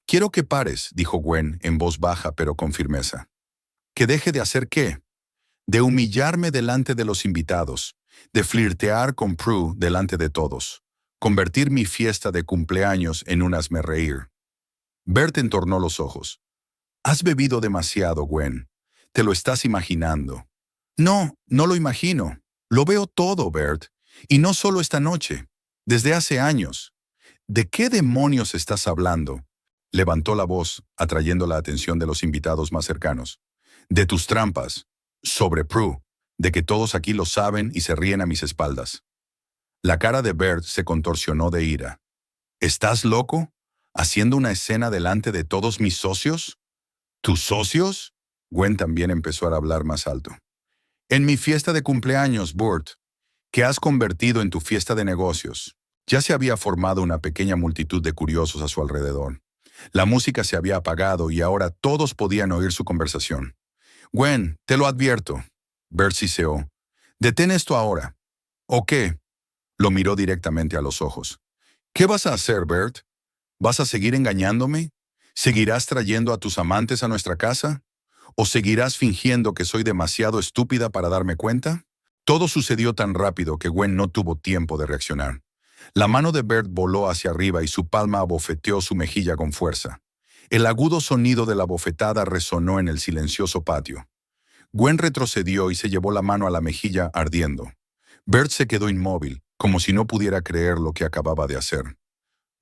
Quiero que pares, dijo Gwen en voz baja pero con firmeza. ¿Que deje de hacer qué? De humillarme delante de los invitados, de flirtear con Prue delante de todos, convertir mi fiesta de cumpleaños en un hazmerreír. Bert entornó los ojos. Has bebido demasiado, Gwen. Te lo estás imaginando. No, no lo imagino. Lo veo todo, Bert. Y no solo esta noche. Desde hace años. ¿De qué demonios estás hablando? Levantó la voz, atrayendo la atención de los invitados más cercanos. De tus trampas. Sobre Prue. De que todos aquí lo saben y se ríen a mis espaldas. La cara de Bert se contorsionó de ira. ¿Estás loco? ¿Haciendo una escena delante de todos mis socios? ¿Tus socios? Gwen también empezó a hablar más alto. En mi fiesta de cumpleaños, Burt, que has convertido en tu fiesta de negocios. Ya se había formado una pequeña multitud de curiosos a su alrededor. La música se había apagado y ahora todos podían oír su conversación. Gwen, te lo advierto. Bert siseó. Detén esto ahora. ¿O qué? Lo miró directamente a los ojos. ¿Qué vas a hacer, Bert? ¿Vas a seguir engañándome? ¿Seguirás trayendo a tus amantes a nuestra casa? ¿O seguirás fingiendo que soy demasiado estúpida para darme cuenta? Todo sucedió tan rápido que Gwen no tuvo tiempo de reaccionar. La mano de Bert voló hacia arriba y su palma abofeteó su mejilla con fuerza. El agudo sonido de la bofetada resonó en el silencioso patio. Gwen retrocedió y se llevó la mano a la mejilla ardiendo. Bert se quedó inmóvil, como si no pudiera creer lo que acababa de hacer.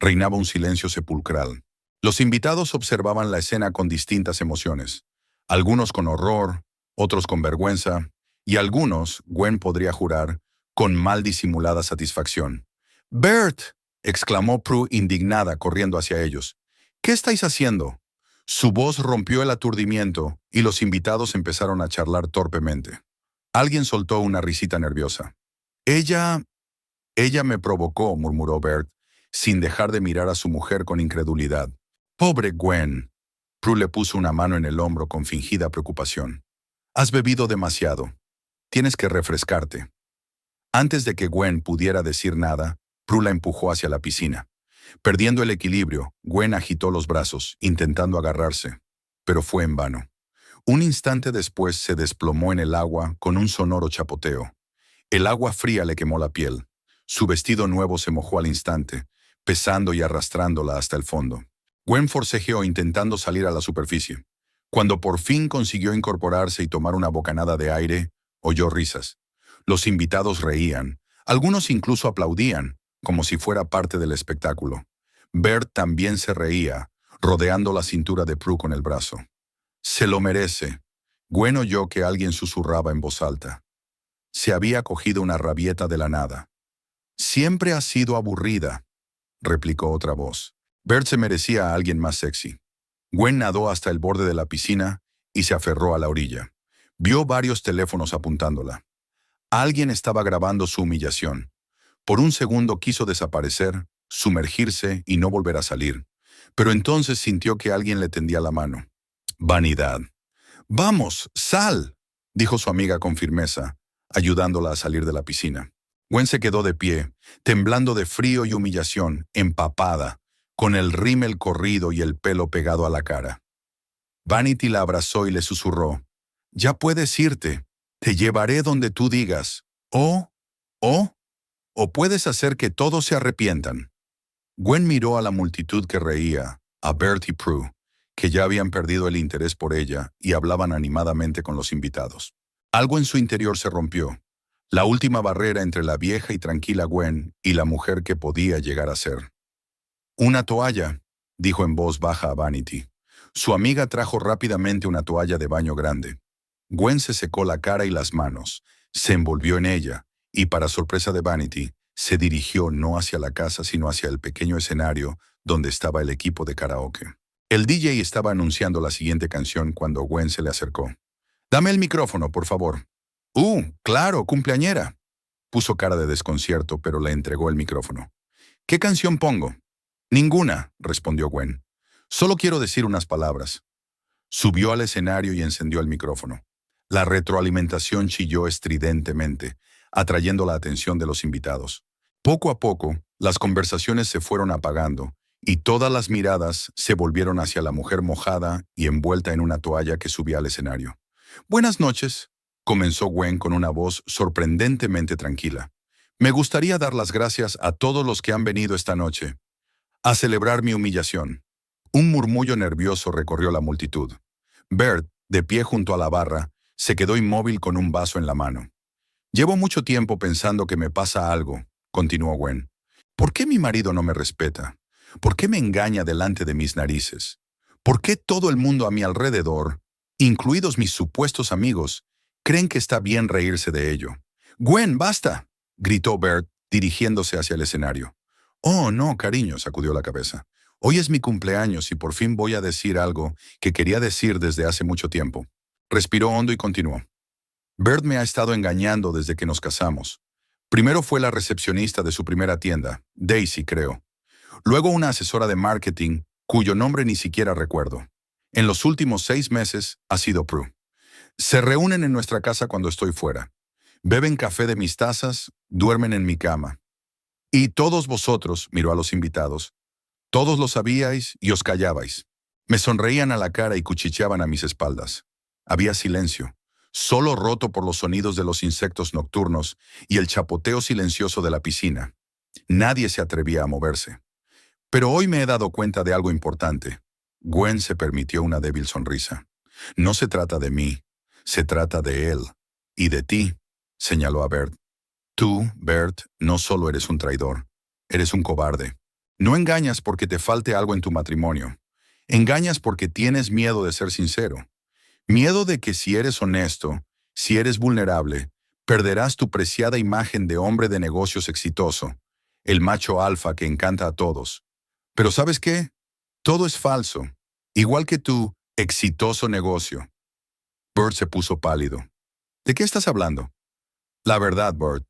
Reinaba un silencio sepulcral. Los invitados observaban la escena con distintas emociones. Algunos con horror, otros con vergüenza, y algunos, Gwen podría jurar, con mal disimulada satisfacción. «¡Bert!», exclamó Prue indignada corriendo hacia ellos. «¿Qué estáis haciendo?». Su voz rompió el aturdimiento y los invitados empezaron a charlar torpemente. Alguien soltó una risita nerviosa. «Ella me provocó», murmuró Bert, sin dejar de mirar a su mujer con incredulidad. «Pobre Gwen». Prue le puso una mano en el hombro con fingida preocupación. «Has bebido demasiado. Tienes que refrescarte». Antes de que Gwen pudiera decir nada, Prue la empujó hacia la piscina. Perdiendo el equilibrio, Gwen agitó los brazos, intentando agarrarse, pero fue en vano. Un instante después se desplomó en el agua con un sonoro chapoteo. El agua fría le quemó la piel. Su vestido nuevo se mojó al instante, pesando y arrastrándola hasta el fondo. Gwen forcejeó intentando salir a la superficie. Cuando por fin consiguió incorporarse y tomar una bocanada de aire, oyó risas. Los invitados reían. Algunos incluso aplaudían, como si fuera parte del espectáculo. Bert también se reía, rodeando la cintura de Prue con el brazo. «Se lo merece». Gwen oyó que alguien susurraba en voz alta. Se había cogido una rabieta de la nada. «Siempre ha sido aburrida», replicó otra voz. Bert se merecía a alguien más sexy. Gwen nadó hasta el borde de la piscina y se aferró a la orilla. Vio varios teléfonos apuntándola. Alguien estaba grabando su humillación. Por un segundo quiso desaparecer, sumergirse y no volver a salir. Pero entonces sintió que alguien le tendía la mano. Vanidad. «Vamos, sal», dijo su amiga con firmeza, ayudándola a salir de la piscina. Gwen se quedó de pie, temblando de frío y humillación, empapada, con el rímel corrido y el pelo pegado a la cara. Vanity la abrazó y le susurró. «Ya puedes irte. Te llevaré donde tú digas. O puedes hacer que todos se arrepientan». Gwen miró a la multitud que reía, a Bert y Prue, que ya habían perdido el interés por ella y hablaban animadamente con los invitados. Algo en su interior se rompió. La última barrera entre la vieja y tranquila Gwen y la mujer que podía llegar a ser. «Una toalla», dijo en voz baja a Vanity. Su amiga trajo rápidamente una toalla de baño grande. Gwen se secó la cara y las manos, se envolvió en ella, y para sorpresa de Vanity, se dirigió no hacia la casa sino hacia el pequeño escenario donde estaba el equipo de karaoke. El DJ estaba anunciando la siguiente canción cuando Gwen se le acercó. «Dame el micrófono, por favor». Claro, cumpleañera». Puso cara de desconcierto, pero le entregó el micrófono. «¿Qué canción pongo?». Ninguna, respondió Gwen. Solo quiero decir unas palabras. Subió al escenario y encendió el micrófono. La retroalimentación chilló estridentemente, atrayendo la atención de los invitados. Poco a poco, las conversaciones se fueron apagando, y todas las miradas se volvieron hacia la mujer mojada y envuelta en una toalla que subía al escenario. Buenas noches, comenzó Gwen con una voz sorprendentemente tranquila. Me gustaría dar las gracias a todos los que han venido esta noche a celebrar mi humillación. Un murmullo nervioso recorrió la multitud. Bert, de pie junto a la barra, se quedó inmóvil con un vaso en la mano. Llevo mucho tiempo pensando que me pasa algo, continuó Gwen. ¿Por qué mi marido no me respeta? ¿Por qué me engaña delante de mis narices? ¿Por qué todo el mundo a mi alrededor, incluidos mis supuestos amigos, creen que está bien reírse de ello? ¡Gwen, basta!, gritó Bert, dirigiéndose hacia el escenario. Oh, no, cariño, sacudió la cabeza. Hoy es mi cumpleaños y por fin voy a decir algo que quería decir desde hace mucho tiempo. Respiró hondo y continuó. Bert me ha estado engañando desde que nos casamos. Primero fue la recepcionista de su primera tienda, Daisy, creo. Luego una asesora de marketing, cuyo nombre ni siquiera recuerdo. En los últimos 6 meses ha sido Prue. Se reúnen en nuestra casa cuando estoy fuera. Beben café de mis tazas, duermen en mi cama. Y todos vosotros, miró a los invitados, todos lo sabíais y os callabais. Me sonreían a la cara y cuchicheaban a mis espaldas. Había silencio, solo roto por los sonidos de los insectos nocturnos y el chapoteo silencioso de la piscina. Nadie se atrevía a moverse. Pero hoy me he dado cuenta de algo importante. Gwen se permitió una débil sonrisa. No se trata de mí, se trata de él. Y de ti, señaló a Bert. Tú, Bert, no solo eres un traidor, eres un cobarde. No engañas porque te falte algo en tu matrimonio. Engañas porque tienes miedo de ser sincero. Miedo de que si eres honesto, si eres vulnerable, perderás tu preciada imagen de hombre de negocios exitoso, el macho alfa que encanta a todos. Pero ¿sabes qué? Todo es falso, igual que tu exitoso negocio. Bert se puso pálido. ¿De qué estás hablando? La verdad, Bert.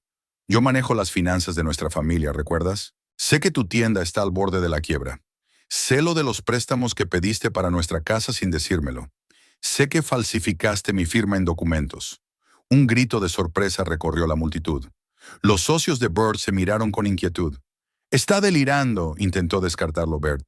Yo manejo las finanzas de nuestra familia, ¿recuerdas? Sé que tu tienda está al borde de la quiebra. Sé lo de los préstamos que pediste para nuestra casa sin decírmelo. Sé que falsificaste mi firma en documentos. Un grito de sorpresa recorrió la multitud. Los socios de Bert se miraron con inquietud. Está delirando, intentó descartarlo Bert.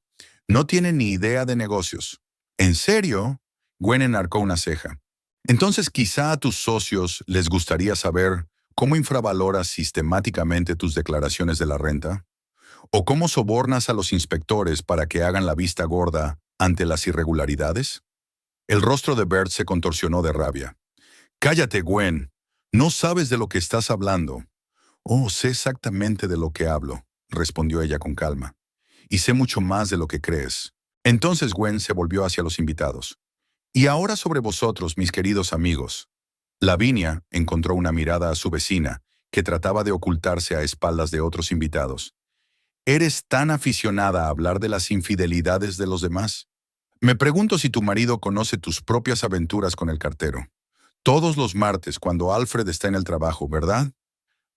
No tiene ni idea de negocios. ¿En serio? Gwen enarcó una ceja. Entonces quizá a tus socios les gustaría saber cómo infravaloras sistemáticamente tus declaraciones de la renta, o cómo sobornas a los inspectores para que hagan la vista gorda ante las irregularidades. El rostro de Bert se contorsionó de rabia. Cállate, Gwen. No sabes de lo que estás hablando. Oh, sé exactamente de lo que hablo, respondió ella con calma. Y sé mucho más de lo que crees. Entonces Gwen se volvió hacia los invitados. Y ahora sobre vosotros, mis queridos amigos. Lavinia encontró una mirada a su vecina, que trataba de ocultarse a espaldas de otros invitados. ¿Eres tan aficionada a hablar de las infidelidades de los demás? Me pregunto si tu marido conoce tus propias aventuras con el cartero. Todos los martes, cuando Alfred está en el trabajo, ¿verdad?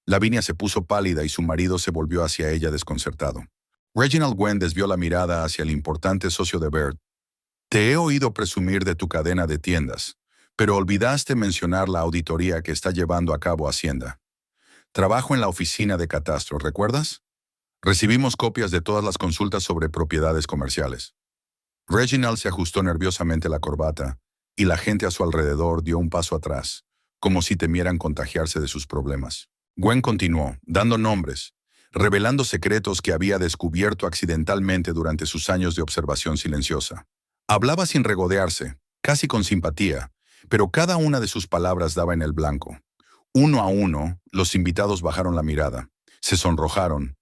Lavinia se puso pálida y su marido se volvió hacia ella desconcertado. Reginald Gwen desvió la mirada hacia el importante socio de Bert. Te he oído presumir de tu cadena de tiendas, pero olvidaste mencionar la auditoría que está llevando a cabo Hacienda. Trabajo en la oficina de catastro, ¿recuerdas? Recibimos copias de todas las consultas sobre propiedades comerciales. Reginald se ajustó nerviosamente la corbata y la gente a su alrededor dio un paso atrás, como si temieran contagiarse de sus problemas. Gwen continuó, dando nombres, revelando secretos que había descubierto accidentalmente durante sus años de observación silenciosa. Hablaba sin regodearse, casi con simpatía, pero cada una de sus palabras daba en el blanco. Uno a uno, los invitados bajaron la mirada, se sonrojaron,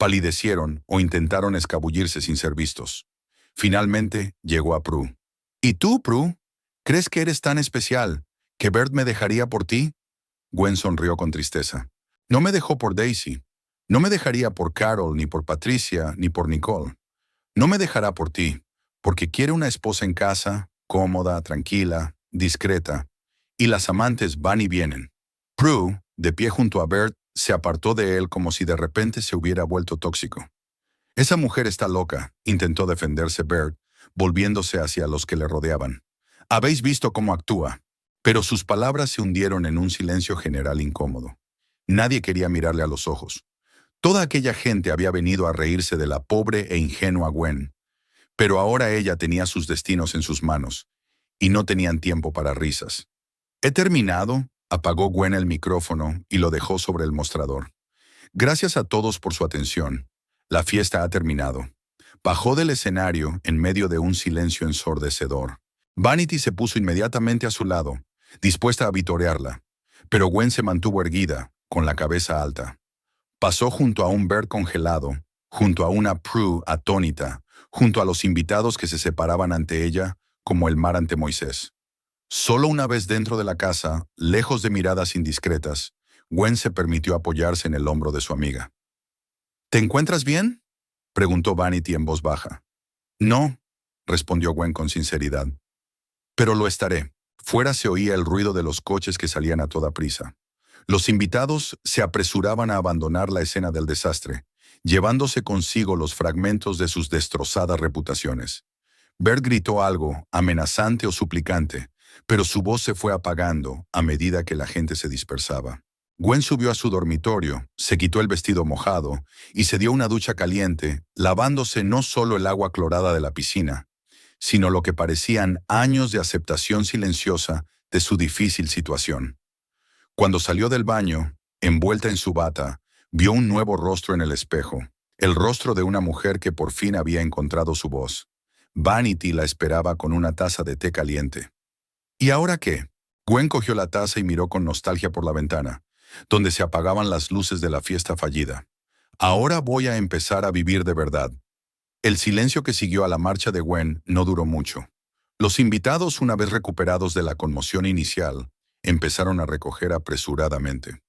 palidecieron o intentaron escabullirse sin ser vistos. Finalmente llegó a Prue. ¿Y tú, Prue? ¿Crees que eres tan especial que Bert me dejaría por ti? Gwen sonrió con tristeza. No me dejó por Daisy. No me dejaría por Carol, ni por Patricia, ni por Nicole. No me dejará por ti, porque quiere una esposa en casa, cómoda, tranquila, discreta, y las amantes van y vienen. Prue, de pie junto a Bert, se apartó de él como si de repente se hubiera vuelto tóxico. Esa mujer está loca, intentó defenderse Bert, volviéndose hacia los que le rodeaban. Habéis visto cómo actúa. Pero sus palabras se hundieron en un silencio general incómodo. Nadie quería mirarle a los ojos. Toda aquella gente había venido a reírse de la pobre e ingenua Gwen, pero ahora ella tenía sus destinos en sus manos, y no tenían tiempo para risas. «He terminado», apagó Gwen el micrófono y lo dejó sobre el mostrador. «Gracias a todos por su atención. La fiesta ha terminado». Bajó del escenario en medio de un silencio ensordecedor. Vanity se puso inmediatamente a su lado, dispuesta a vitorearla, pero Gwen se mantuvo erguida, con la cabeza alta. Pasó junto a un Bert congelado, junto a una Prue atónita, junto a los invitados que se separaban ante ella como el mar ante Moisés. Solo una vez dentro de la casa, lejos de miradas indiscretas, Gwen se permitió apoyarse en el hombro de su amiga. «¿Te encuentras bien?», preguntó Vanity en voz baja. «No», respondió Gwen con sinceridad. «Pero lo estaré». Fuera se oía el ruido de los coches que salían a toda prisa. Los invitados se apresuraban a abandonar la escena del desastre, llevándose consigo los fragmentos de sus destrozadas reputaciones. Bert gritó algo, amenazante o suplicante, pero su voz se fue apagando a medida que la gente se dispersaba. Gwen subió a su dormitorio, se quitó el vestido mojado y se dio una ducha caliente, lavándose no solo el agua clorada de la piscina, sino lo que parecían años de aceptación silenciosa de su difícil situación. Cuando salió del baño, envuelta en su bata, vio un nuevo rostro en el espejo, el rostro de una mujer que por fin había encontrado su voz. Vanity la esperaba con una taza de té caliente. ¿Y ahora qué? Gwen cogió la taza y miró con nostalgia por la ventana, donde se apagaban las luces de la fiesta fallida. Ahora voy a empezar a vivir de verdad. El silencio que siguió a la marcha de Gwen no duró mucho. Los invitados, una vez recuperados de la conmoción inicial, empezaron a recoger apresuradamente.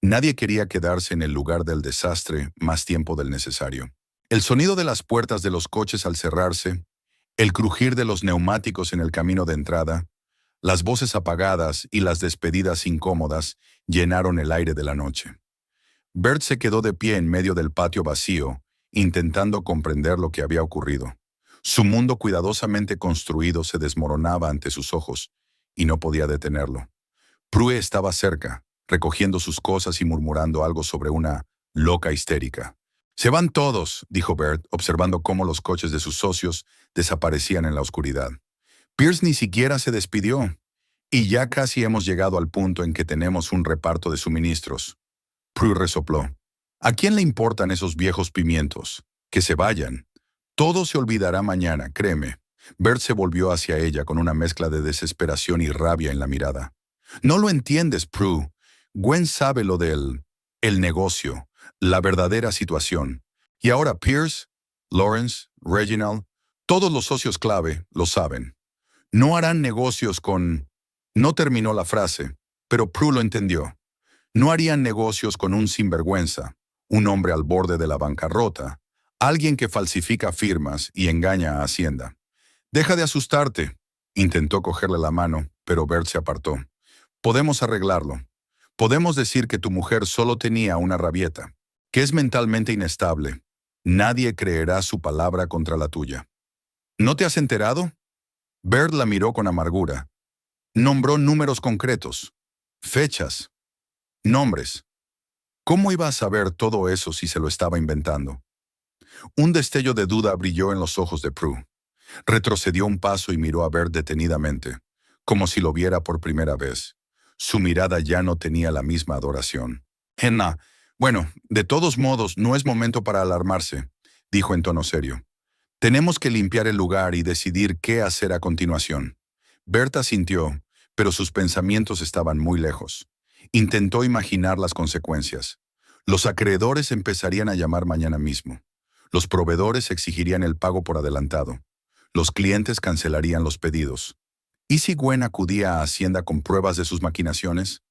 Nadie quería quedarse en el lugar del desastre más tiempo del necesario. El sonido de las puertas de los coches al cerrarse, el crujir de los neumáticos en el camino de entrada, las voces apagadas y las despedidas incómodas llenaron el aire de la noche. Bert se quedó de pie en medio del patio vacío, intentando comprender lo que había ocurrido. Su mundo cuidadosamente construido se desmoronaba ante sus ojos, y no podía detenerlo. Prue estaba cerca, recogiendo sus cosas y murmurando algo sobre una loca histérica. «Se van todos», dijo Bert, observando cómo los coches de sus socios desaparecían en la oscuridad. «Pierce ni siquiera se despidió, y ya casi hemos llegado al punto en que tenemos un reparto de suministros». Prue resopló. «¿A quién le importan esos viejos pimientos? Que se vayan. Todo se olvidará mañana, créeme». Bert se volvió hacia ella con una mezcla de desesperación y rabia en la mirada. «No lo entiendes, Prue. Gwen sabe lo del el negocio, la verdadera situación. Y ahora Pierce, Lawrence, Reginald, todos los socios clave lo saben. No harán negocios con...». No terminó la frase, pero Prue lo entendió. No harían negocios con un sinvergüenza, un hombre al borde de la bancarrota, alguien que falsifica firmas y engaña a Hacienda. «Deja de asustarte», intentó cogerle la mano, pero Bert se apartó. «Podemos arreglarlo. Podemos decir que tu mujer solo tenía una rabieta, que es mentalmente inestable. Nadie creerá su palabra contra la tuya». «¿No te has enterado?». Bert la miró con amargura. Nombró números concretos, fechas, nombres. ¿Cómo iba a saber todo eso si se lo estaba inventando? Un destello de duda brilló en los ojos de Prue. Retrocedió un paso y miró a Bert detenidamente, como si lo viera por primera vez. Su mirada ya no tenía la misma adoración. «Henna, bueno, de todos modos, no es momento para alarmarse», dijo en tono serio. «Tenemos que limpiar el lugar y decidir qué hacer a continuación». Bert asintió, pero sus pensamientos estaban muy lejos. Intentó imaginar las consecuencias. Los acreedores empezarían a llamar mañana mismo. Los proveedores exigirían el pago por adelantado. Los clientes cancelarían los pedidos. ¿Y si Gwen acudía a Hacienda con pruebas de sus maquinaciones?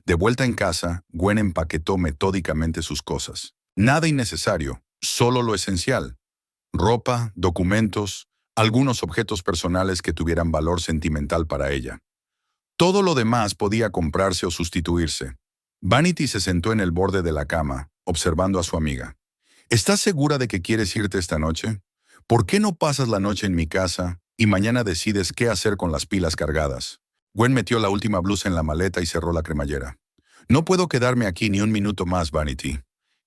De vuelta en casa, Gwen empaquetó metódicamente sus cosas. Nada innecesario, solo lo esencial. Ropa, documentos, algunos objetos personales que tuvieran valor sentimental para ella. Todo lo demás podía comprarse o sustituirse. Vanity se sentó en el borde de la cama, observando a su amiga. ¿Estás segura de que quieres irte esta noche? ¿Por qué no pasas la noche en mi casa y mañana decides qué hacer con las pilas cargadas? Gwen metió la última blusa en la maleta y cerró la cremallera. No puedo quedarme aquí ni un minuto más, Vanity.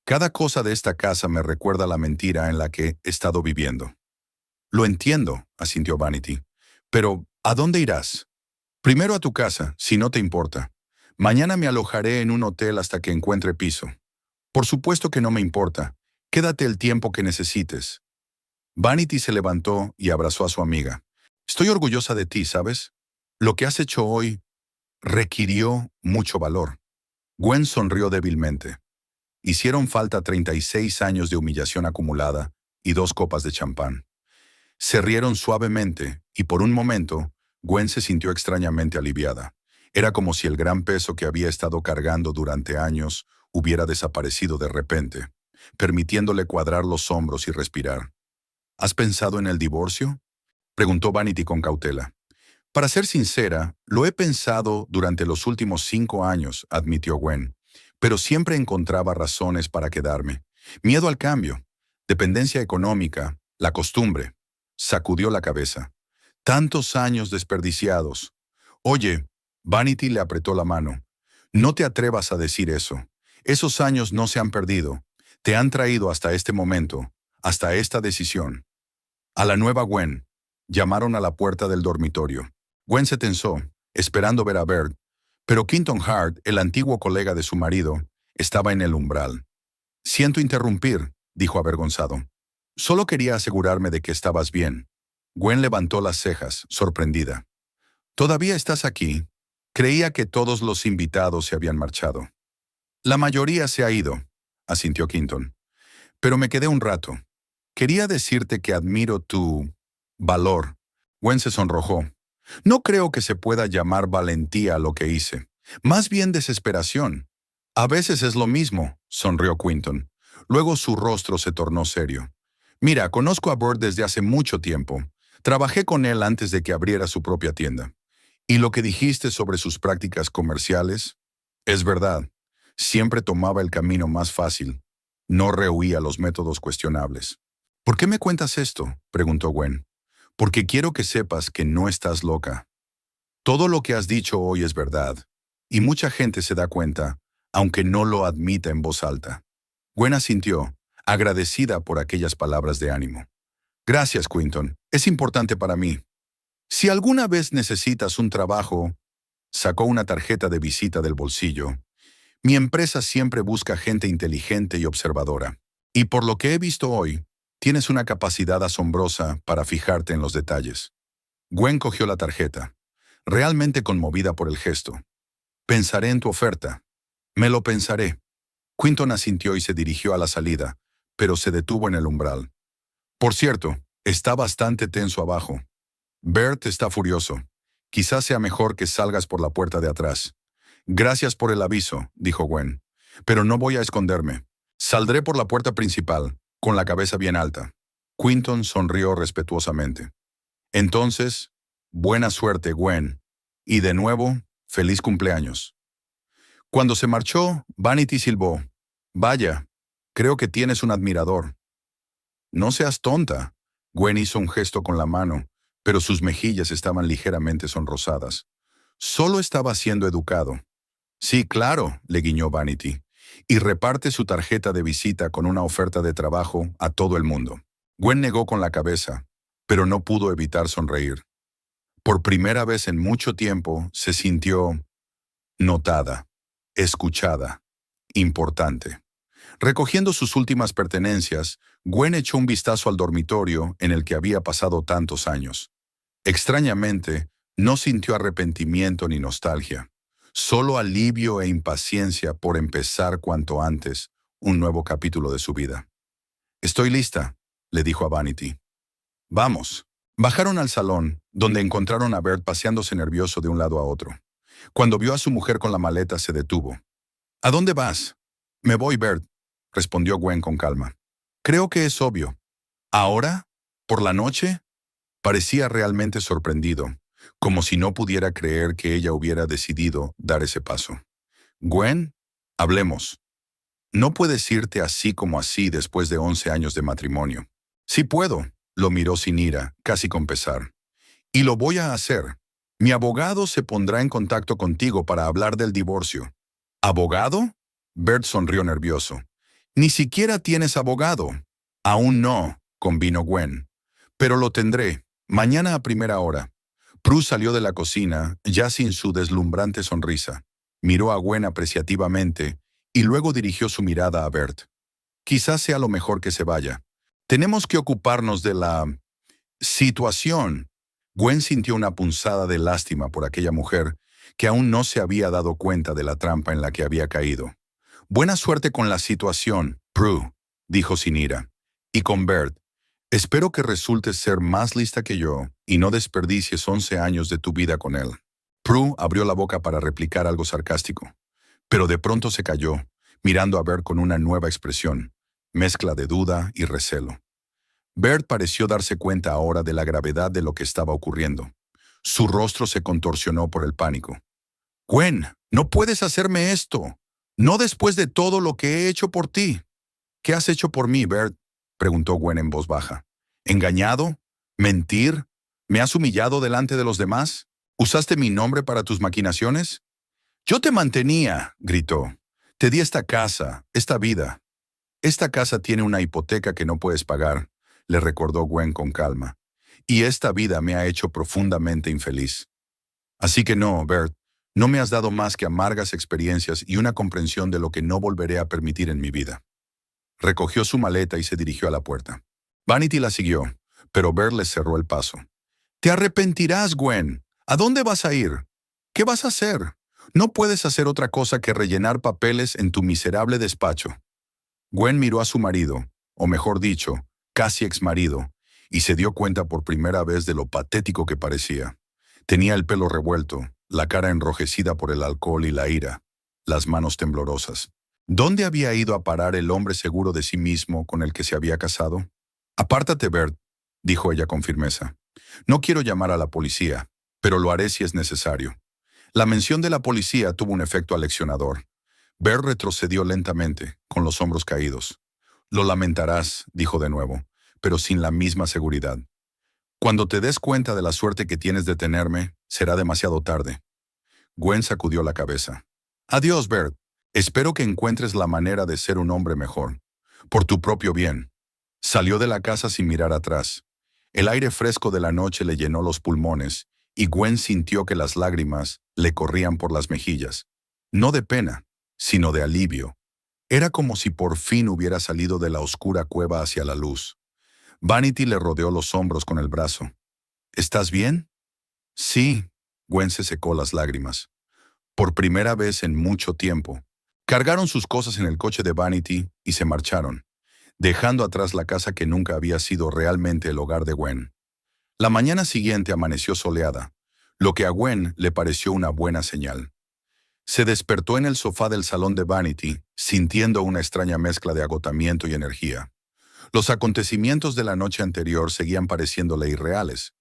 Cada cosa de esta casa me recuerda la mentira en la que he estado viviendo. Lo entiendo, asintió Vanity. Pero, ¿a dónde irás? Primero a tu casa, si no te importa. Mañana me alojaré en un hotel hasta que encuentre piso. Por supuesto que no me importa. Quédate el tiempo que necesites. Vanity se levantó y abrazó a su amiga. Estoy orgullosa de ti, ¿sabes? Lo que has hecho hoy requirió mucho valor. Gwen sonrió débilmente. Hicieron falta 36 años de humillación acumulada y 2 copas de champán. Se rieron suavemente y por un momento, Gwen se sintió extrañamente aliviada. Era como si el gran peso que había estado cargando durante años hubiera desaparecido de repente, permitiéndole cuadrar los hombros y respirar. ¿Has pensado en el divorcio?, preguntó Vanity con cautela. Para ser sincera, lo he pensado durante los últimos 5 años, admitió Gwen, pero siempre encontraba razones para quedarme. Miedo al cambio, dependencia económica, la costumbre. Sacudió la cabeza. Tantos años desperdiciados. Oye, Vanity le apretó la mano. No te atrevas a decir eso. Esos años no se han perdido. Te han traído hasta este momento, hasta esta decisión. A la nueva Gwen. Llamaron a la puerta del dormitorio. Gwen se tensó, esperando ver a Bert, pero Quinton Hart, el antiguo colega de su marido, estaba en el umbral. Siento interrumpir, dijo avergonzado. Solo quería asegurarme de que estabas bien. Gwen levantó las cejas, sorprendida. ¿Todavía estás aquí? Creía que todos los invitados se habían marchado. La mayoría se ha ido, asintió Quinton. Pero me quedé un rato. Quería decirte que admiro tu valor. Gwen se sonrojó. No creo que se pueda llamar valentía a lo que hice. Más bien desesperación. A veces es lo mismo, sonrió Quinton. Luego su rostro se tornó serio. Mira, conozco a Bert desde hace mucho tiempo. Trabajé con él antes de que abriera su propia tienda. Y lo que dijiste sobre sus prácticas comerciales, es verdad. Siempre tomaba el camino más fácil. No rehuía los métodos cuestionables. ¿Por qué me cuentas esto?, preguntó Gwen. Porque quiero que sepas que no estás loca. Todo lo que has dicho hoy es verdad. Y mucha gente se da cuenta, aunque no lo admita en voz alta. Gwen asintió, agradecida por aquellas palabras de ánimo. Gracias, Quinton. Es importante para mí. Si alguna vez necesitas un trabajo, sacó una tarjeta de visita del bolsillo. Mi empresa siempre busca gente inteligente y observadora. Y por lo que he visto hoy, tienes una capacidad asombrosa para fijarte en los detalles. Gwen cogió la tarjeta, realmente conmovida por el gesto. Pensaré en tu oferta. Me lo pensaré. Quinton asintió y se dirigió a la salida, pero se detuvo en el umbral. Por cierto, está bastante tenso abajo. Bert está furioso. Quizás sea mejor que salgas por la puerta de atrás. Gracias por el aviso, dijo Gwen. Pero no voy a esconderme. Saldré por la puerta principal, con la cabeza bien alta. Quinton sonrió respetuosamente. Entonces, buena suerte, Gwen. Y de nuevo, feliz cumpleaños. Cuando se marchó, Vanity silbó. Vaya, creo que tienes un admirador. No seas tonta. Gwen hizo un gesto con la mano, pero sus mejillas estaban ligeramente sonrosadas. Solo estaba siendo educado. Sí, claro, le guiñó Vanity, y reparte su tarjeta de visita con una oferta de trabajo a todo el mundo. Gwen negó con la cabeza, pero no pudo evitar sonreír. Por primera vez en mucho tiempo se sintió notada, escuchada, importante. Recogiendo sus últimas pertenencias, Gwen echó un vistazo al dormitorio en el que había pasado tantos años. Extrañamente, no sintió arrepentimiento ni nostalgia, solo alivio e impaciencia por empezar cuanto antes un nuevo capítulo de su vida. Estoy lista, le dijo a Vanity. Vamos. Bajaron al salón, donde encontraron a Bert paseándose nervioso de un lado a otro. Cuando vio a su mujer con la maleta, se detuvo. ¿A dónde vas? Me voy, Bert, respondió Gwen con calma. Creo que es obvio. ¿Ahora? ¿Por la noche? Parecía realmente sorprendido, como si no pudiera creer que ella hubiera decidido dar ese paso. Gwen, hablemos. No puedes irte así como así después de 11 años de matrimonio. Sí puedo, lo miró sin ira, casi con pesar. Y lo voy a hacer. Mi abogado se pondrá en contacto contigo para hablar del divorcio. ¿Abogado? Bert sonrió nervioso. Ni siquiera tienes abogado. Aún no, convino Gwen. Pero lo tendré, mañana a primera hora. Prue salió de la cocina, ya sin su deslumbrante sonrisa. Miró a Gwen apreciativamente y luego dirigió su mirada a Bert. Quizás sea lo mejor que se vaya. Tenemos que ocuparnos de la situación. Gwen sintió una punzada de lástima por aquella mujer que aún no se había dado cuenta de la trampa en la que había caído. Buena suerte con la situación, Prue, dijo sin ira. Y con Bert, espero que resultes ser más lista que yo y no desperdicies 11 años de tu vida con él. Prue abrió la boca para replicar algo sarcástico, pero de pronto se calló, mirando a Bert con una nueva expresión, mezcla de duda y recelo. Bert pareció darse cuenta ahora de la gravedad de lo que estaba ocurriendo. Su rostro se contorsionó por el pánico. «Gwen, no puedes hacerme esto. No después de todo lo que he hecho por ti». «¿Qué has hecho por mí, Bert?», preguntó Gwen en voz baja. «¿Engañado? ¿Mentir? ¿Me has humillado delante de los demás? ¿Usaste mi nombre para tus maquinaciones?» «Yo te mantenía», gritó. «Te di esta casa, esta vida. Esta casa tiene una hipoteca que no puedes pagar», le recordó Gwen con calma. «Y esta vida me ha hecho profundamente infeliz. Así que no, Bert, no me has dado más que amargas experiencias y una comprensión de lo que no volveré a permitir en mi vida». Recogió su maleta y se dirigió a la puerta. Vanity la siguió, pero Bert le cerró el paso. «Te arrepentirás, Gwen. ¿A dónde vas a ir? ¿Qué vas a hacer? No puedes hacer otra cosa que rellenar papeles en tu miserable despacho». Gwen miró a su marido, o mejor dicho, casi exmarido, y se dio cuenta por primera vez de lo patético que parecía. Tenía el pelo revuelto, la cara enrojecida por el alcohol y la ira, las manos temblorosas. ¿Dónde había ido a parar el hombre seguro de sí mismo con el que se había casado? «Apártate, Bert», dijo ella con firmeza. «No quiero llamar a la policía, pero lo haré si es necesario». La mención de la policía tuvo un efecto aleccionador. Bert retrocedió lentamente, con los hombros caídos. «Lo lamentarás», dijo de nuevo, pero sin la misma seguridad. «Cuando te des cuenta de la suerte que tienes de tenerme, será demasiado tarde». Gwen sacudió la cabeza. «Adiós, Bert. Espero que encuentres la manera de ser un hombre mejor. Por tu propio bien». Salió de la casa sin mirar atrás. El aire fresco de la noche le llenó los pulmones, y Gwen sintió que las lágrimas le corrían por las mejillas. No de pena, sino de alivio. Era como si por fin hubiera salido de la oscura cueva hacia la luz. Vanity le rodeó los hombros con el brazo. «¿Estás bien?» «Sí», Gwen se secó las lágrimas. Por primera vez en mucho tiempo. Cargaron sus cosas en el coche de Vanity y se marcharon, dejando atrás la casa que nunca había sido realmente el hogar de Gwen. La mañana siguiente amaneció soleada, lo que a Gwen le pareció una buena señal. Se despertó en el sofá del salón de Vanity, sintiendo una extraña mezcla de agotamiento y energía. Los acontecimientos de la noche anterior seguían pareciéndole irreales,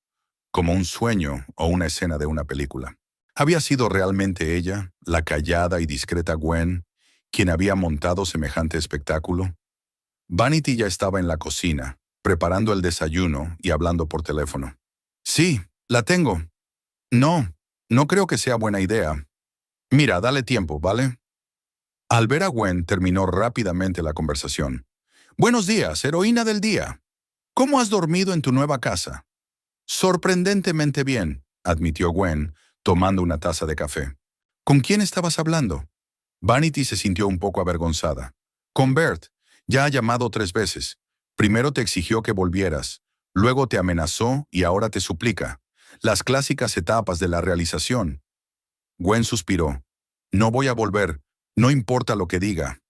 como un sueño o una escena de una película. ¿Había sido realmente ella, la callada y discreta Gwen, quien había montado semejante espectáculo? Vanity ya estaba en la cocina, preparando el desayuno y hablando por teléfono. «Sí, la tengo». «No, no creo que sea buena idea. Mira, dale tiempo, ¿vale?» Al ver a Gwen, terminó rápidamente la conversación. «Buenos días, heroína del día. ¿Cómo has dormido en tu nueva casa?» «Sorprendentemente bien», admitió Gwen, tomando una taza de café. «¿Con quién estabas hablando?» Vanity se sintió un poco avergonzada. «Con Bert. Ya ha llamado 3 veces. Primero te exigió que volvieras, luego te amenazó y ahora te suplica. Las clásicas etapas de la realización». Gwen suspiró. «No voy a volver, no importa lo que diga».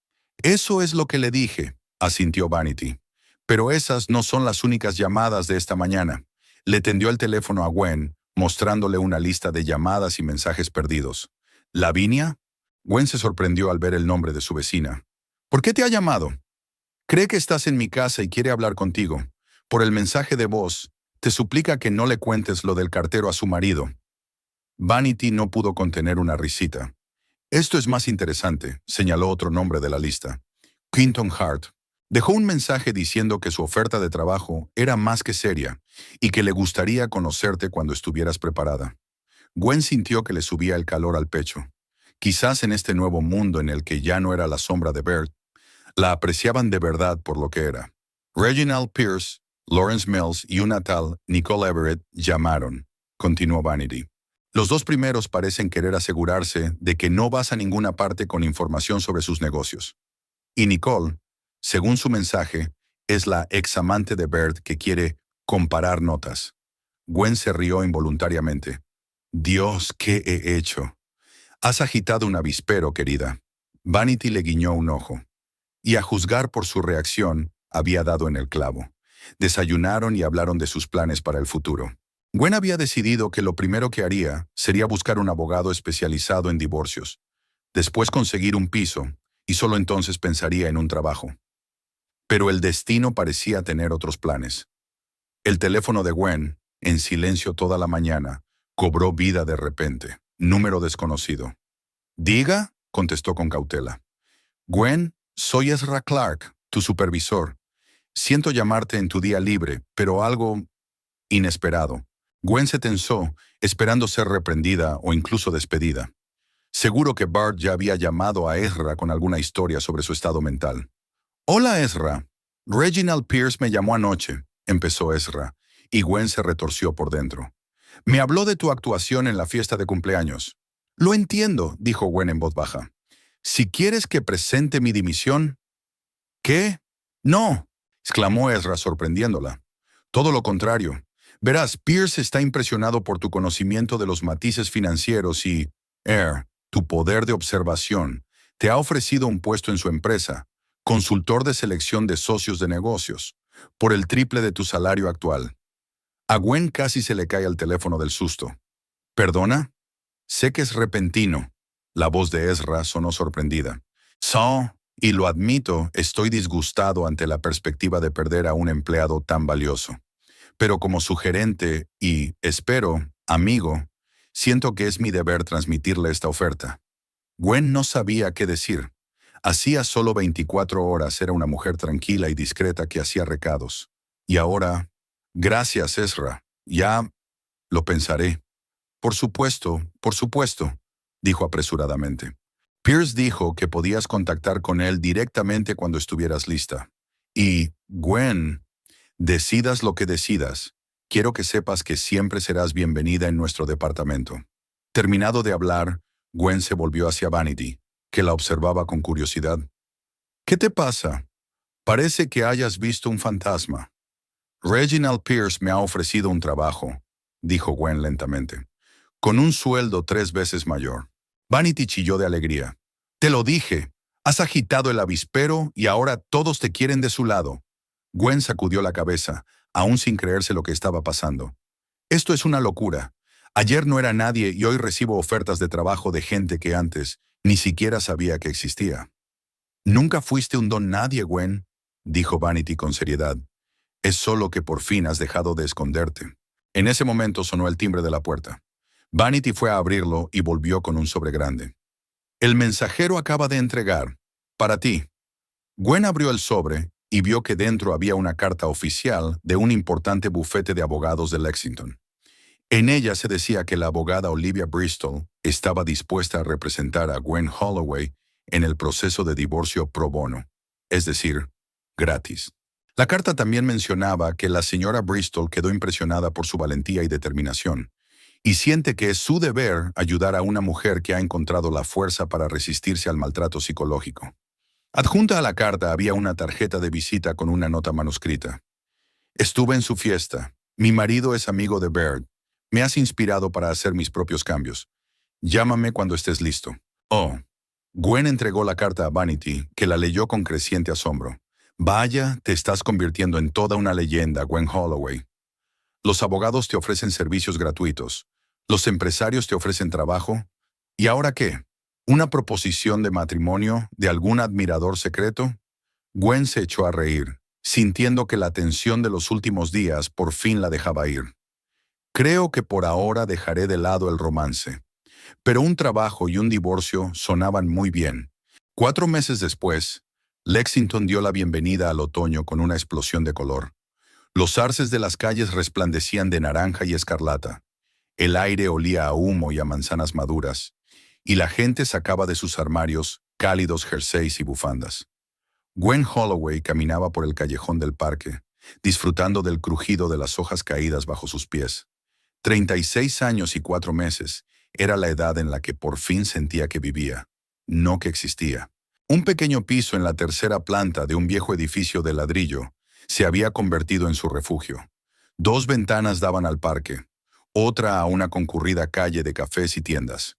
«Eso es lo que le dije», asintió Vanity. «Pero esas no son las únicas llamadas de esta mañana». Le tendió el teléfono a Gwen, mostrándole una lista de llamadas y mensajes perdidos. «¿Lavinia?» Gwen se sorprendió al ver el nombre de su vecina. «¿Por qué te ha llamado?» «Cree que estás en mi casa y quiere hablar contigo. Por el mensaje de voz, te suplica que no le cuentes lo del cartero a su marido». Vanity no pudo contener una risita. «Esto es más interesante», señaló otro nombre de la lista. Quinton Hart dejó un mensaje diciendo que su oferta de trabajo era más que seria y que le gustaría conocerte cuando estuvieras preparada. Gwen sintió que le subía el calor al pecho. Quizás en este nuevo mundo en el que ya no era la sombra de Bert, la apreciaban de verdad por lo que era. Reginald Pierce, Lawrence Mills y una tal Nicole Everett llamaron, continuó Vanity. Los dos primeros parecen querer asegurarse de que no vas a ninguna parte con información sobre sus negocios. Y Nicole, según su mensaje, es la examante de Bert que quiere comparar notas. Gwen se rió involuntariamente. Dios, ¿qué he hecho? Has agitado un avispero, querida. Vanity le guiñó un ojo. Y a juzgar por su reacción, había dado en el clavo. Desayunaron y hablaron de sus planes para el futuro. Gwen había decidido que lo primero que haría sería buscar un abogado especializado en divorcios, después conseguir un piso, y solo entonces pensaría en un trabajo. Pero el destino parecía tener otros planes. El teléfono de Gwen, en silencio toda la mañana, cobró vida de repente. Número desconocido. Diga, contestó con cautela. Gwen, soy Ezra Clark, tu supervisor. Siento llamarte en tu día libre, pero algo inesperado. Gwen se tensó, esperando ser reprendida o incluso despedida. Seguro que Bart ya había llamado a Ezra con alguna historia sobre su estado mental. Hola, Ezra. Reginald Pierce me llamó anoche, empezó Ezra, y Gwen se retorció por dentro. Me habló de tu actuación en la fiesta de cumpleaños. Lo entiendo, dijo Gwen en voz baja. Si quieres que presente mi dimisión... ¿Qué? No, exclamó Ezra sorprendiéndola. Todo lo contrario. Verás, Pierce está impresionado por tu conocimiento de los matices financieros y, tu poder de observación. Te ha ofrecido un puesto en su empresa, consultor de selección de socios de negocios, por el triple de tu salario actual. A Gwen casi se le cae el teléfono del susto. ¿Perdona? Sé que es repentino. La voz de Ezra sonó sorprendida. Y lo admito, estoy disgustado ante la perspectiva de perder a un empleado tan valioso. Pero como su gerente y, espero, amigo, siento que es mi deber transmitirle esta oferta. Gwen no sabía qué decir. Hacía solo 24 horas era una mujer tranquila y discreta que hacía recados. Y ahora, gracias, Ezra. Ya lo pensaré. Por supuesto, dijo apresuradamente. Pierce dijo que podías contactar con él directamente cuando estuvieras lista. Y, Gwen, decidas lo que decidas, quiero que sepas que siempre serás bienvenida en nuestro departamento. Terminado de hablar, Gwen se volvió hacia Vanity, que la observaba con curiosidad. ¿Qué te pasa? Parece que hayas visto un fantasma. Reginald Pierce me ha ofrecido un trabajo, dijo Gwen lentamente, con un sueldo 3 veces mayor. Vanity chilló de alegría. Te lo dije, has agitado el avispero y ahora todos te quieren de su lado. Gwen sacudió la cabeza, aún sin creerse lo que estaba pasando. Esto es una locura. Ayer no era nadie y hoy recibo ofertas de trabajo de gente que antes ni siquiera sabía que existía. Nunca fuiste un don nadie, Gwen, dijo Vanity con seriedad. Es solo que por fin has dejado de esconderte. En ese momento sonó el timbre de la puerta. Vanity fue a abrirlo y volvió con un sobre grande. El mensajero acaba de entregar. Para ti. Gwen abrió el sobre y vio que dentro había una carta oficial de un importante bufete de abogados de Lexington. En ella se decía que la abogada Olivia Bristol estaba dispuesta a representar a Gwen Holloway en el proceso de divorcio pro bono, es decir, gratis. La carta también mencionaba que la señora Bristol quedó impresionada por su valentía y determinación, y siente que es su deber ayudar a una mujer que ha encontrado la fuerza para resistirse al maltrato psicológico. Adjunta a la carta había una tarjeta de visita con una nota manuscrita. Estuve en su fiesta. Mi marido es amigo de Baird. Me has inspirado para hacer mis propios cambios. Llámame cuando estés listo. Oh. Gwen entregó la carta a Vanity, que la leyó con creciente asombro. Vaya, te estás convirtiendo en toda una leyenda, Gwen Holloway. Los abogados te ofrecen servicios gratuitos. Los empresarios te ofrecen trabajo. ¿Y ahora qué? ¿Una proposición de matrimonio de algún admirador secreto? Gwen se echó a reír, sintiendo que la tensión de los últimos días por fin la dejaba ir. Creo que por ahora dejaré de lado el romance. Pero un trabajo y un divorcio sonaban muy bien. 4 meses después, Lexington dio la bienvenida al otoño con una explosión de color. Los arces de las calles resplandecían de naranja y escarlata. El aire olía a humo y a manzanas maduras, y la gente sacaba de sus armarios cálidos jerseys y bufandas. Gwen Holloway caminaba por el callejón del parque, disfrutando del crujido de las hojas caídas bajo sus pies. 36 años y 4 meses era la edad en la que por fin sentía que vivía, no que existía. Un pequeño piso en la tercera planta de un viejo edificio de ladrillo se había convertido en su refugio. 2 ventanas daban al parque, otra a una concurrida calle de cafés y tiendas.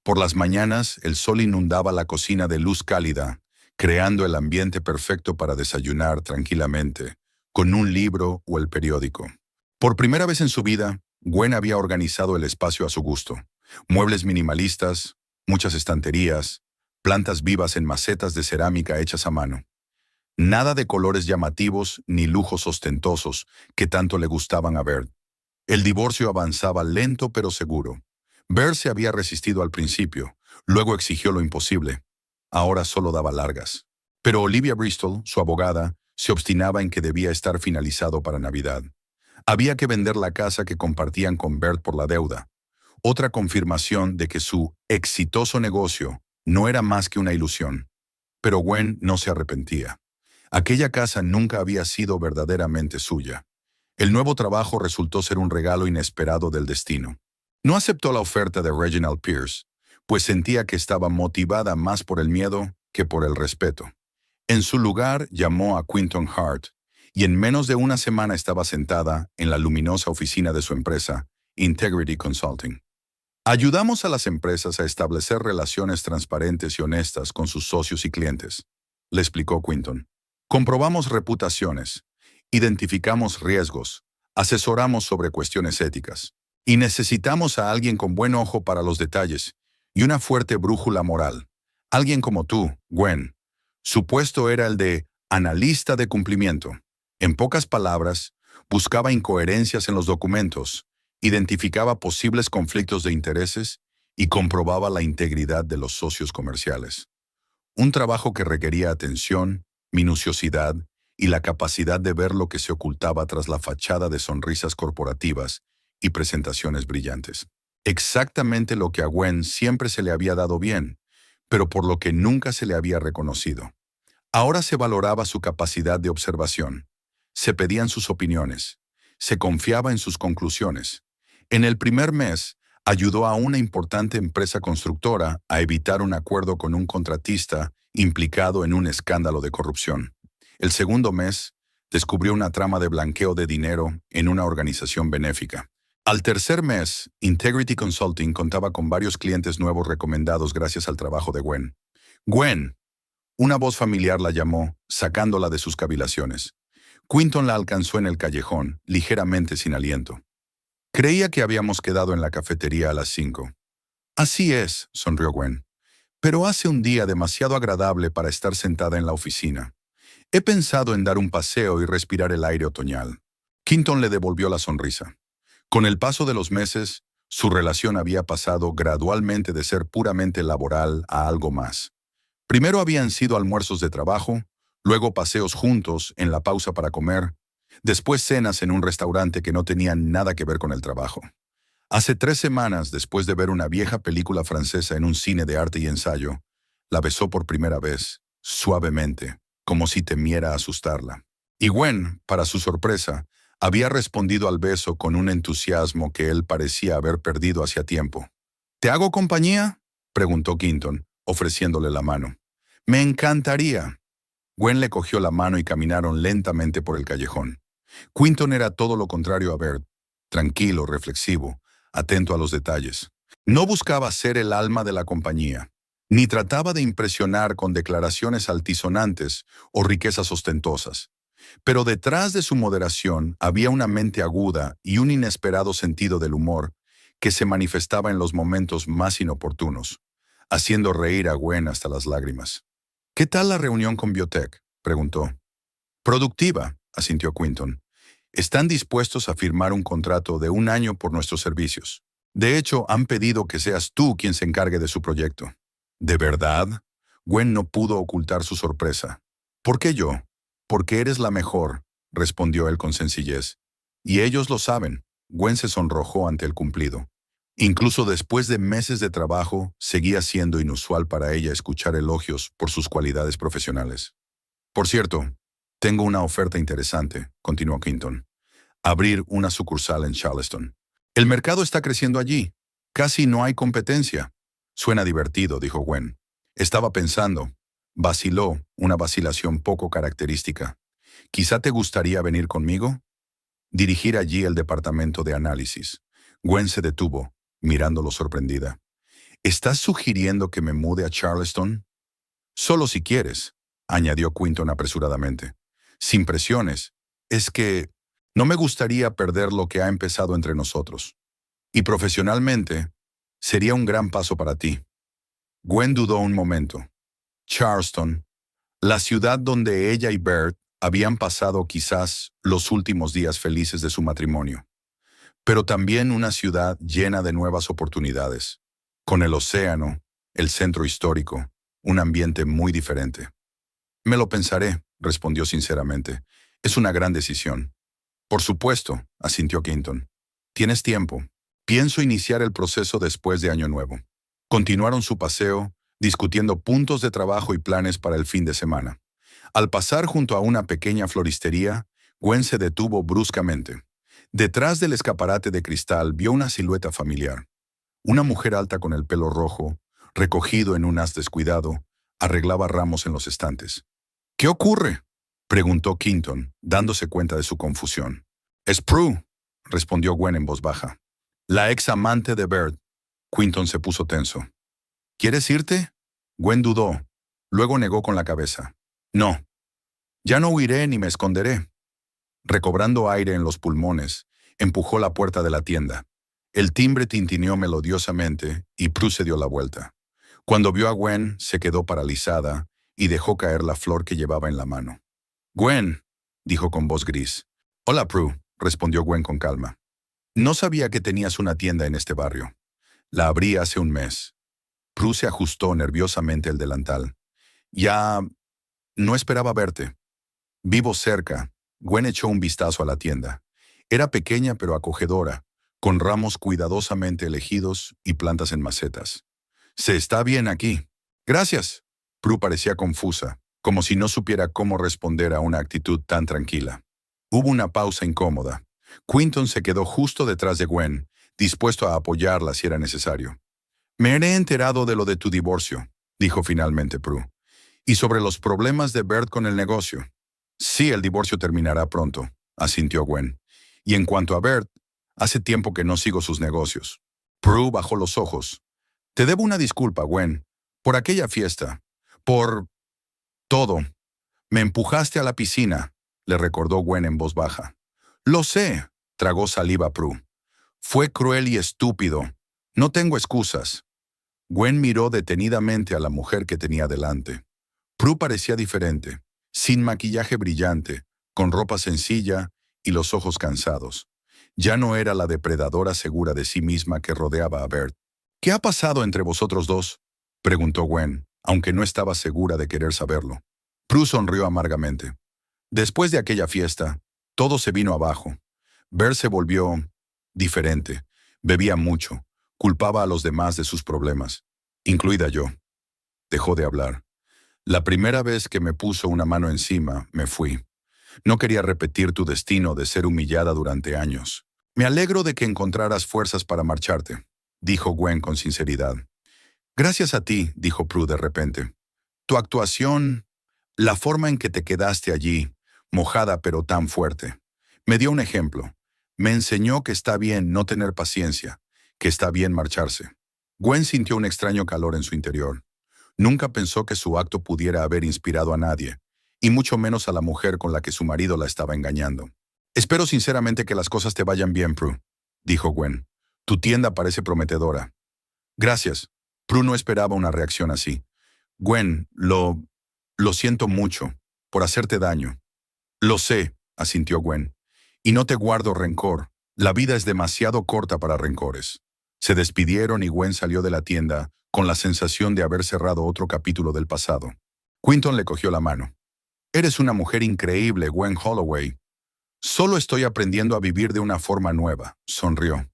Por las mañanas, el sol inundaba la cocina de luz cálida, creando el ambiente perfecto para desayunar tranquilamente, con un libro o el periódico. Por primera vez en su vida, Gwen había organizado el espacio a su gusto. Muebles minimalistas, muchas estanterías, plantas vivas en macetas de cerámica hechas a mano. Nada de colores llamativos ni lujos ostentosos que tanto le gustaban a Bert. El divorcio avanzaba lento pero seguro. Bert se había resistido al principio, luego exigió lo imposible. Ahora solo daba largas. Pero Olivia Bristol, su abogada, se obstinaba en que debía estar finalizado para Navidad. Había que vender la casa que compartían con Bert por la deuda. Otra confirmación de que su exitoso negocio no era más que una ilusión. Pero Gwen no se arrepentía. Aquella casa nunca había sido verdaderamente suya. El nuevo trabajo resultó ser un regalo inesperado del destino. No aceptó la oferta de Reginald Pierce, pues sentía que estaba motivada más por el miedo que por el respeto. En su lugar llamó a Quinton Hart, y en menos de una semana estaba sentada en la luminosa oficina de su empresa, Integrity Consulting. Ayudamos a las empresas a establecer relaciones transparentes y honestas con sus socios y clientes, le explicó Quinton. Comprobamos reputaciones, identificamos riesgos, asesoramos sobre cuestiones éticas, y necesitamos a alguien con buen ojo para los detalles y una fuerte brújula moral. Alguien como tú, Gwen. Su puesto era el de analista de cumplimiento. En pocas palabras, buscaba incoherencias en los documentos, identificaba posibles conflictos de intereses y comprobaba la integridad de los socios comerciales. Un trabajo que requería atención, minuciosidad y la capacidad de ver lo que se ocultaba tras la fachada de sonrisas corporativas y presentaciones brillantes. Exactamente lo que a Gwen siempre se le había dado bien, pero por lo que nunca se le había reconocido. Ahora se valoraba su capacidad de observación. Se pedían sus opiniones. Se confiaba en sus conclusiones. En el primer mes, ayudó a una importante empresa constructora a evitar un acuerdo con un contratista implicado en un escándalo de corrupción. El segundo mes, descubrió una trama de blanqueo de dinero en una organización benéfica. Al tercer mes, Integrity Consulting contaba con varios clientes nuevos recomendados gracias al trabajo de Gwen. Gwen, una voz familiar la llamó, sacándola de sus cavilaciones. Quinton la alcanzó en el callejón, ligeramente sin aliento. Creía que habíamos quedado en la cafetería a las 5. Así es, sonrió Gwen. Pero hace un día demasiado agradable para estar sentada en la oficina. He pensado en dar un paseo y respirar el aire otoñal. Quinton le devolvió la sonrisa. Con el paso de los meses, su relación había pasado gradualmente de ser puramente laboral a algo más. Primero habían sido almuerzos de trabajo, luego paseos juntos en la pausa para comer, después cenas en un restaurante que no tenían nada que ver con el trabajo. Hace 3 semanas, después de ver una vieja película francesa en un cine de arte y ensayo, la besó por primera vez, suavemente, como si temiera asustarla. Y Gwen, para su sorpresa, había respondido al beso con un entusiasmo que él parecía haber perdido hacía tiempo. ¿Te hago compañía?, preguntó Quinton, ofreciéndole la mano. Me encantaría. Gwen le cogió la mano y caminaron lentamente por el callejón. Quinton era todo lo contrario a Bert, tranquilo, reflexivo, atento a los detalles. No buscaba ser el alma de la compañía, ni trataba de impresionar con declaraciones altisonantes o riquezas ostentosas. Pero detrás de su moderación había una mente aguda y un inesperado sentido del humor que se manifestaba en los momentos más inoportunos, haciendo reír a Gwen hasta las lágrimas. ¿Qué tal la reunión con Biotech?, preguntó. Productiva, asintió Quinton. Están dispuestos a firmar un contrato de 1 año por nuestros servicios. De hecho, han pedido que seas tú quien se encargue de su proyecto. ¿De verdad? Gwen no pudo ocultar su sorpresa. ¿Por qué yo? Porque eres la mejor, respondió él con sencillez. Y ellos lo saben. Gwen se sonrojó ante el cumplido. Incluso después de meses de trabajo, seguía siendo inusual para ella escuchar elogios por sus cualidades profesionales. Por cierto, tengo una oferta interesante, continuó Quinton. Abrir una sucursal en Charleston. El mercado está creciendo allí. Casi no hay competencia. Suena divertido, dijo Gwen. Estaba pensando. Vaciló, una vacilación poco característica. ¿Quizá te gustaría venir conmigo? Dirigir allí el departamento de análisis. Gwen se detuvo, mirándolo sorprendida. ¿Estás sugiriendo que me mude a Charleston? Solo si quieres, añadió Quinton apresuradamente. Sin presiones. Es que no me gustaría perder lo que ha empezado entre nosotros. Y profesionalmente, sería un gran paso para ti. Gwen dudó un momento. Charleston, la ciudad donde ella y Bert habían pasado quizás los últimos días felices de su matrimonio, pero también una ciudad llena de nuevas oportunidades, con el océano, el centro histórico, un ambiente muy diferente. Me lo pensaré, respondió sinceramente. Es una gran decisión. Por supuesto, asintió Quinton. Tienes tiempo. Pienso iniciar el proceso después de Año Nuevo. Continuaron su paseo, discutiendo puntos de trabajo y planes para el fin de semana. Al pasar junto a una pequeña floristería, Gwen se detuvo bruscamente. Detrás del escaparate de cristal vio una silueta familiar. Una mujer alta con el pelo rojo, recogido en un haz descuidado, arreglaba ramos en los estantes. ¿Qué ocurre?, preguntó Quinton, dándose cuenta de su confusión. Es Prue, respondió Gwen en voz baja. La ex amante de Bert. Quinton se puso tenso. ¿Quieres irte? Gwen dudó. Luego negó con la cabeza. No. Ya no huiré ni me esconderé. Recobrando aire en los pulmones, empujó la puerta de la tienda. El timbre tintineó melodiosamente y Prue se dio la vuelta. Cuando vio a Gwen, se quedó paralizada y dejó caer la flor que llevaba en la mano. Gwen, dijo con voz gris. Hola, Prue, respondió Gwen con calma. No sabía que tenías una tienda en este barrio. La abrí hace un mes. Prue se ajustó nerviosamente el delantal. Ya no esperaba verte. Vivo cerca. Gwen echó un vistazo a la tienda. Era pequeña pero acogedora, con ramos cuidadosamente elegidos y plantas en macetas. Se está bien aquí. Gracias. Prue parecía confusa, como si no supiera cómo responder a una actitud tan tranquila. Hubo una pausa incómoda. Quinton se quedó justo detrás de Gwen, dispuesto a apoyarla si era necesario. Me he enterado de lo de tu divorcio, dijo finalmente Prue. Y sobre los problemas de Bert con el negocio. Sí, el divorcio terminará pronto, asintió Gwen. Y en cuanto a Bert, hace tiempo que no sigo sus negocios. Prue bajó los ojos. Te debo una disculpa, Gwen, por aquella fiesta, por todo. Me empujaste a la piscina, le recordó Gwen en voz baja. Lo sé, tragó saliva Prue. Fue cruel y estúpido. No tengo excusas. Gwen miró detenidamente a la mujer que tenía delante. Prue parecía diferente, sin maquillaje brillante, con ropa sencilla y los ojos cansados. Ya no era la depredadora segura de sí misma que rodeaba a Bert. ¿Qué ha pasado entre vosotros dos?, preguntó Gwen, aunque no estaba segura de querer saberlo. Prue sonrió amargamente. Después de aquella fiesta, todo se vino abajo. Bert se volvió diferente, bebía mucho, culpaba a los demás de sus problemas, incluida yo. Dejó de hablar. La primera vez que me puso una mano encima, me fui. No quería repetir tu destino de ser humillada durante años. Me alegro de que encontraras fuerzas para marcharte, dijo Gwen con sinceridad. Gracias a ti, dijo Prue de repente. Tu actuación, la forma en que te quedaste allí, mojada pero tan fuerte, me dio un ejemplo. Me enseñó que está bien no tener paciencia, que está bien marcharse. Gwen sintió un extraño calor en su interior. Nunca pensó que su acto pudiera haber inspirado a nadie, y mucho menos a la mujer con la que su marido la estaba engañando. Espero sinceramente que las cosas te vayan bien, Prue, dijo Gwen. Tu tienda parece prometedora. Gracias. Prue no esperaba una reacción así. Gwen, lo siento mucho, por hacerte daño. Lo sé, asintió Gwen. Y no te guardo rencor. La vida es demasiado corta para rencores. Se despidieron y Gwen salió de la tienda con la sensación de haber cerrado otro capítulo del pasado. Quinton le cogió la mano. Eres una mujer increíble, Gwen Holloway. Solo estoy aprendiendo a vivir de una forma nueva, sonrió.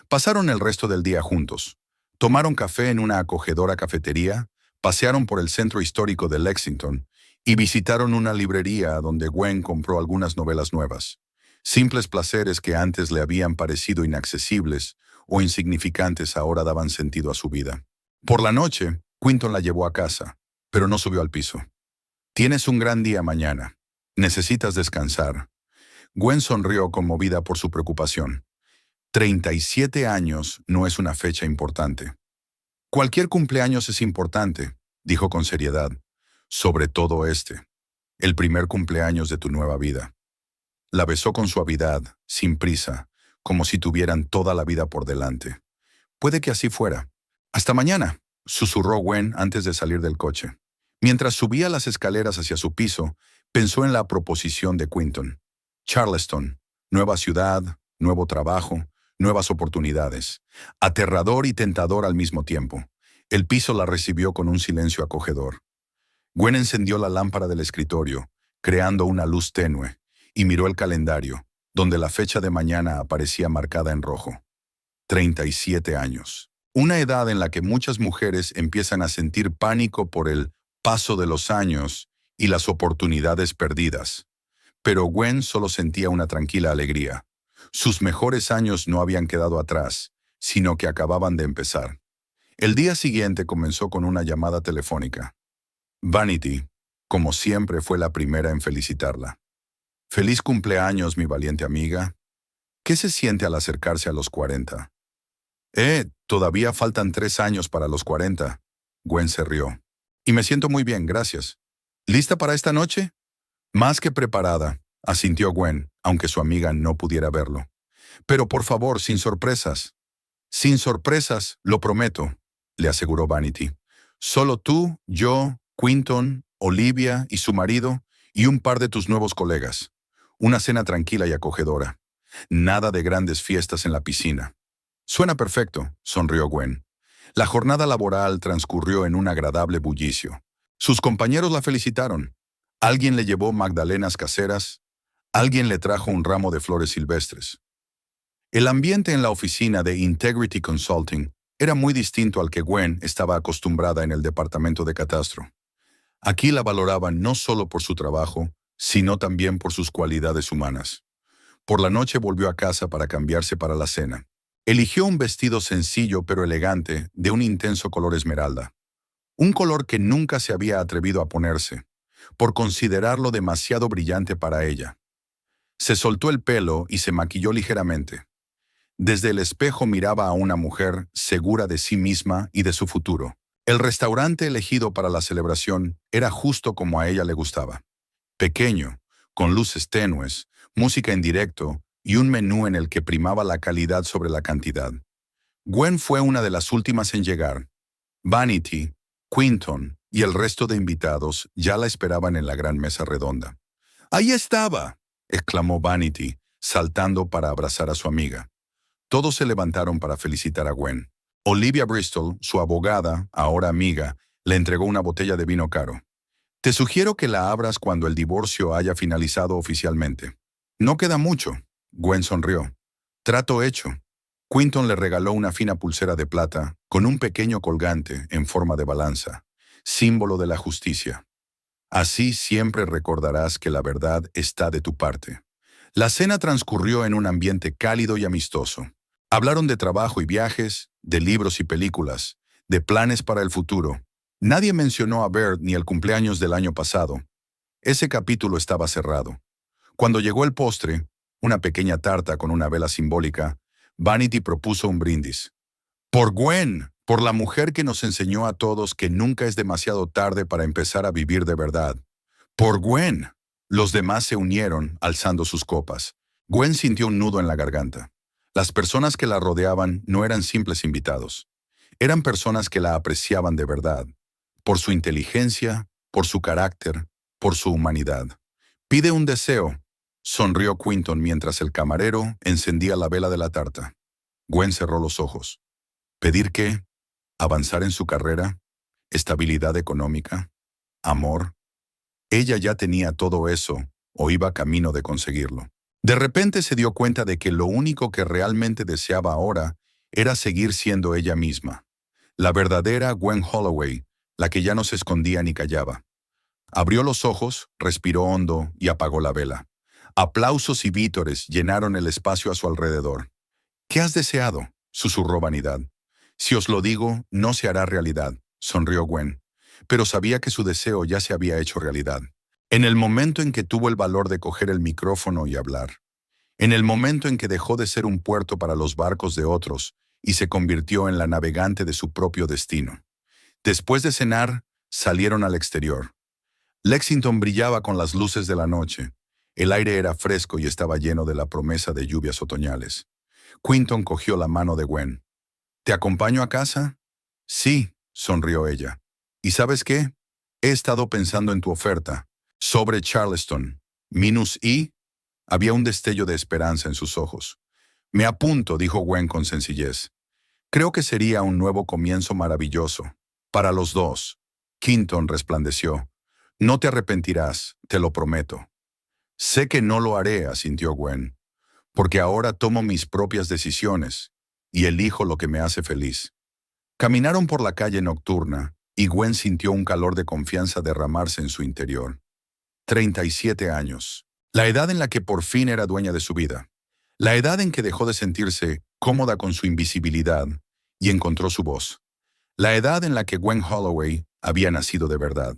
Pasaron el resto del día juntos. Tomaron café en una acogedora cafetería, pasearon por el centro histórico de Lexington y visitaron una librería donde Gwen compró algunas novelas nuevas. Simples placeres que antes le habían parecido inaccesibles o insignificantes ahora daban sentido a su vida. Por la noche, Quinton la llevó a casa, pero no subió al piso. Tienes un gran día mañana. Necesitas descansar. Gwen sonrió conmovida por su preocupación. 37 años no es una fecha importante. Cualquier cumpleaños es importante, dijo con seriedad. Sobre todo este, el primer cumpleaños de tu nueva vida. La besó con suavidad, sin prisa, como si tuvieran toda la vida por delante. Puede que así fuera. Hasta mañana, susurró Gwen antes de salir del coche. Mientras subía las escaleras hacia su piso, pensó en la proposición de Quinton. Charleston, nueva ciudad, nuevo trabajo, nuevas oportunidades. Aterrador y tentador al mismo tiempo. El piso la recibió con un silencio acogedor. Gwen encendió la lámpara del escritorio, creando una luz tenue, y miró el calendario, donde la fecha de mañana aparecía marcada en rojo. 37 años. Una edad en la que muchas mujeres empiezan a sentir pánico por el paso de los años y las oportunidades perdidas. Pero Gwen solo sentía una tranquila alegría. Sus mejores años no habían quedado atrás, sino que acababan de empezar. El día siguiente comenzó con una llamada telefónica. Vanity, como siempre, fue la primera en felicitarla. Feliz cumpleaños, mi valiente amiga. ¿Qué se siente al acercarse a los 40? Todavía faltan 3 años para los 40. Gwen se rió. Y me siento muy bien, gracias. ¿Lista para esta noche? Más que preparada, asintió Gwen, aunque su amiga no pudiera verlo. Pero por favor, sin sorpresas. Sin sorpresas, lo prometo, le aseguró Vanity. Solo tú, yo, Quinton, Olivia y su marido, y un par de tus nuevos colegas. Una cena tranquila y acogedora. Nada de grandes fiestas en la piscina. Suena perfecto, sonrió Gwen. La jornada laboral transcurrió en un agradable bullicio. Sus compañeros la felicitaron. Alguien le llevó magdalenas caseras, alguien le trajo un ramo de flores silvestres. El ambiente en la oficina de Integrity Consulting era muy distinto al que Gwen estaba acostumbrada en el departamento de catastro. Aquí la valoraban no solo por su trabajo, sino también por sus cualidades humanas. Por la noche volvió a casa para cambiarse para la cena. Eligió un vestido sencillo pero elegante de un intenso color esmeralda. Un color que nunca se había atrevido a ponerse, por considerarlo demasiado brillante para ella. Se soltó el pelo y se maquilló ligeramente. Desde el espejo miraba a una mujer segura de sí misma y de su futuro. El restaurante elegido para la celebración era justo como a ella le gustaba. Pequeño, con luces tenues, música en directo y un menú en el que primaba la calidad sobre la cantidad. Gwen fue una de las últimas en llegar. Vanity, Quinton y el resto de invitados ya la esperaban en la gran mesa redonda. ¡Ahí estaba!, exclamó Vanity, saltando para abrazar a su amiga. Todos se levantaron para felicitar a Gwen. Olivia Bristol, su abogada, ahora amiga, le entregó una botella de vino caro. Te sugiero que la abras cuando el divorcio haya finalizado oficialmente. No queda mucho. Gwen sonrió. Trato hecho. Quinton le regaló una fina pulsera de plata con un pequeño colgante en forma de balanza, símbolo de la justicia. Así siempre recordarás que la verdad está de tu parte. La cena transcurrió en un ambiente cálido y amistoso. Hablaron de trabajo y viajes, de libros y películas, de planes para el futuro. Nadie mencionó a Bert ni el cumpleaños del año pasado. Ese capítulo estaba cerrado. Cuando llegó el postre, una pequeña tarta con una vela simbólica, Vanity propuso un brindis. Por Gwen, por la mujer que nos enseñó a todos que nunca es demasiado tarde para empezar a vivir de verdad. Por Gwen. Los demás se unieron, alzando sus copas. Gwen sintió un nudo en la garganta. Las personas que la rodeaban no eran simples invitados. Eran personas que la apreciaban de verdad, por su inteligencia, por su carácter, por su humanidad. Pide un deseo, sonrió Quinton mientras el camarero encendía la vela de la tarta. Gwen cerró los ojos. ¿Pedir qué? ¿Avanzar en su carrera? ¿Estabilidad económica? ¿Amor? Ella ya tenía todo eso, o iba camino de conseguirlo. De repente se dio cuenta de que lo único que realmente deseaba ahora era seguir siendo ella misma. La verdadera Gwen Holloway, la que ya no se escondía ni callaba. Abrió los ojos, respiró hondo y apagó la vela. Aplausos y vítores llenaron el espacio a su alrededor. ¿Qué has deseado?, susurró Vanidad. Si os lo digo, no se hará realidad, sonrió Gwen, pero sabía que su deseo ya se había hecho realidad. En el momento en que tuvo el valor de coger el micrófono y hablar. En el momento en que dejó de ser un puerto para los barcos de otros y se convirtió en la navegante de su propio destino. Después de cenar, salieron al exterior. Lexington brillaba con las luces de la noche. El aire era fresco y estaba lleno de la promesa de lluvias otoñales. Quinton cogió la mano de Gwen. ¿Te acompaño a casa? Sí, sonrió ella. ¿Y sabes qué? He estado pensando en tu oferta. Sobre Charleston. Minus I. Había un destello de esperanza en sus ojos. Me apunto, dijo Gwen con sencillez. Creo que sería un nuevo comienzo maravilloso. Para los dos. Quinton resplandeció. No te arrepentirás, te lo prometo. Sé que no lo haré, asintió Gwen, porque ahora tomo mis propias decisiones y elijo lo que me hace feliz. Caminaron por la calle nocturna y Gwen sintió un calor de confianza derramarse en su interior. 37 años. La edad en la que por fin era dueña de su vida. La edad en que dejó de sentirse cómoda con su invisibilidad y encontró su voz. La edad en la que Gwen Holloway había nacido de verdad.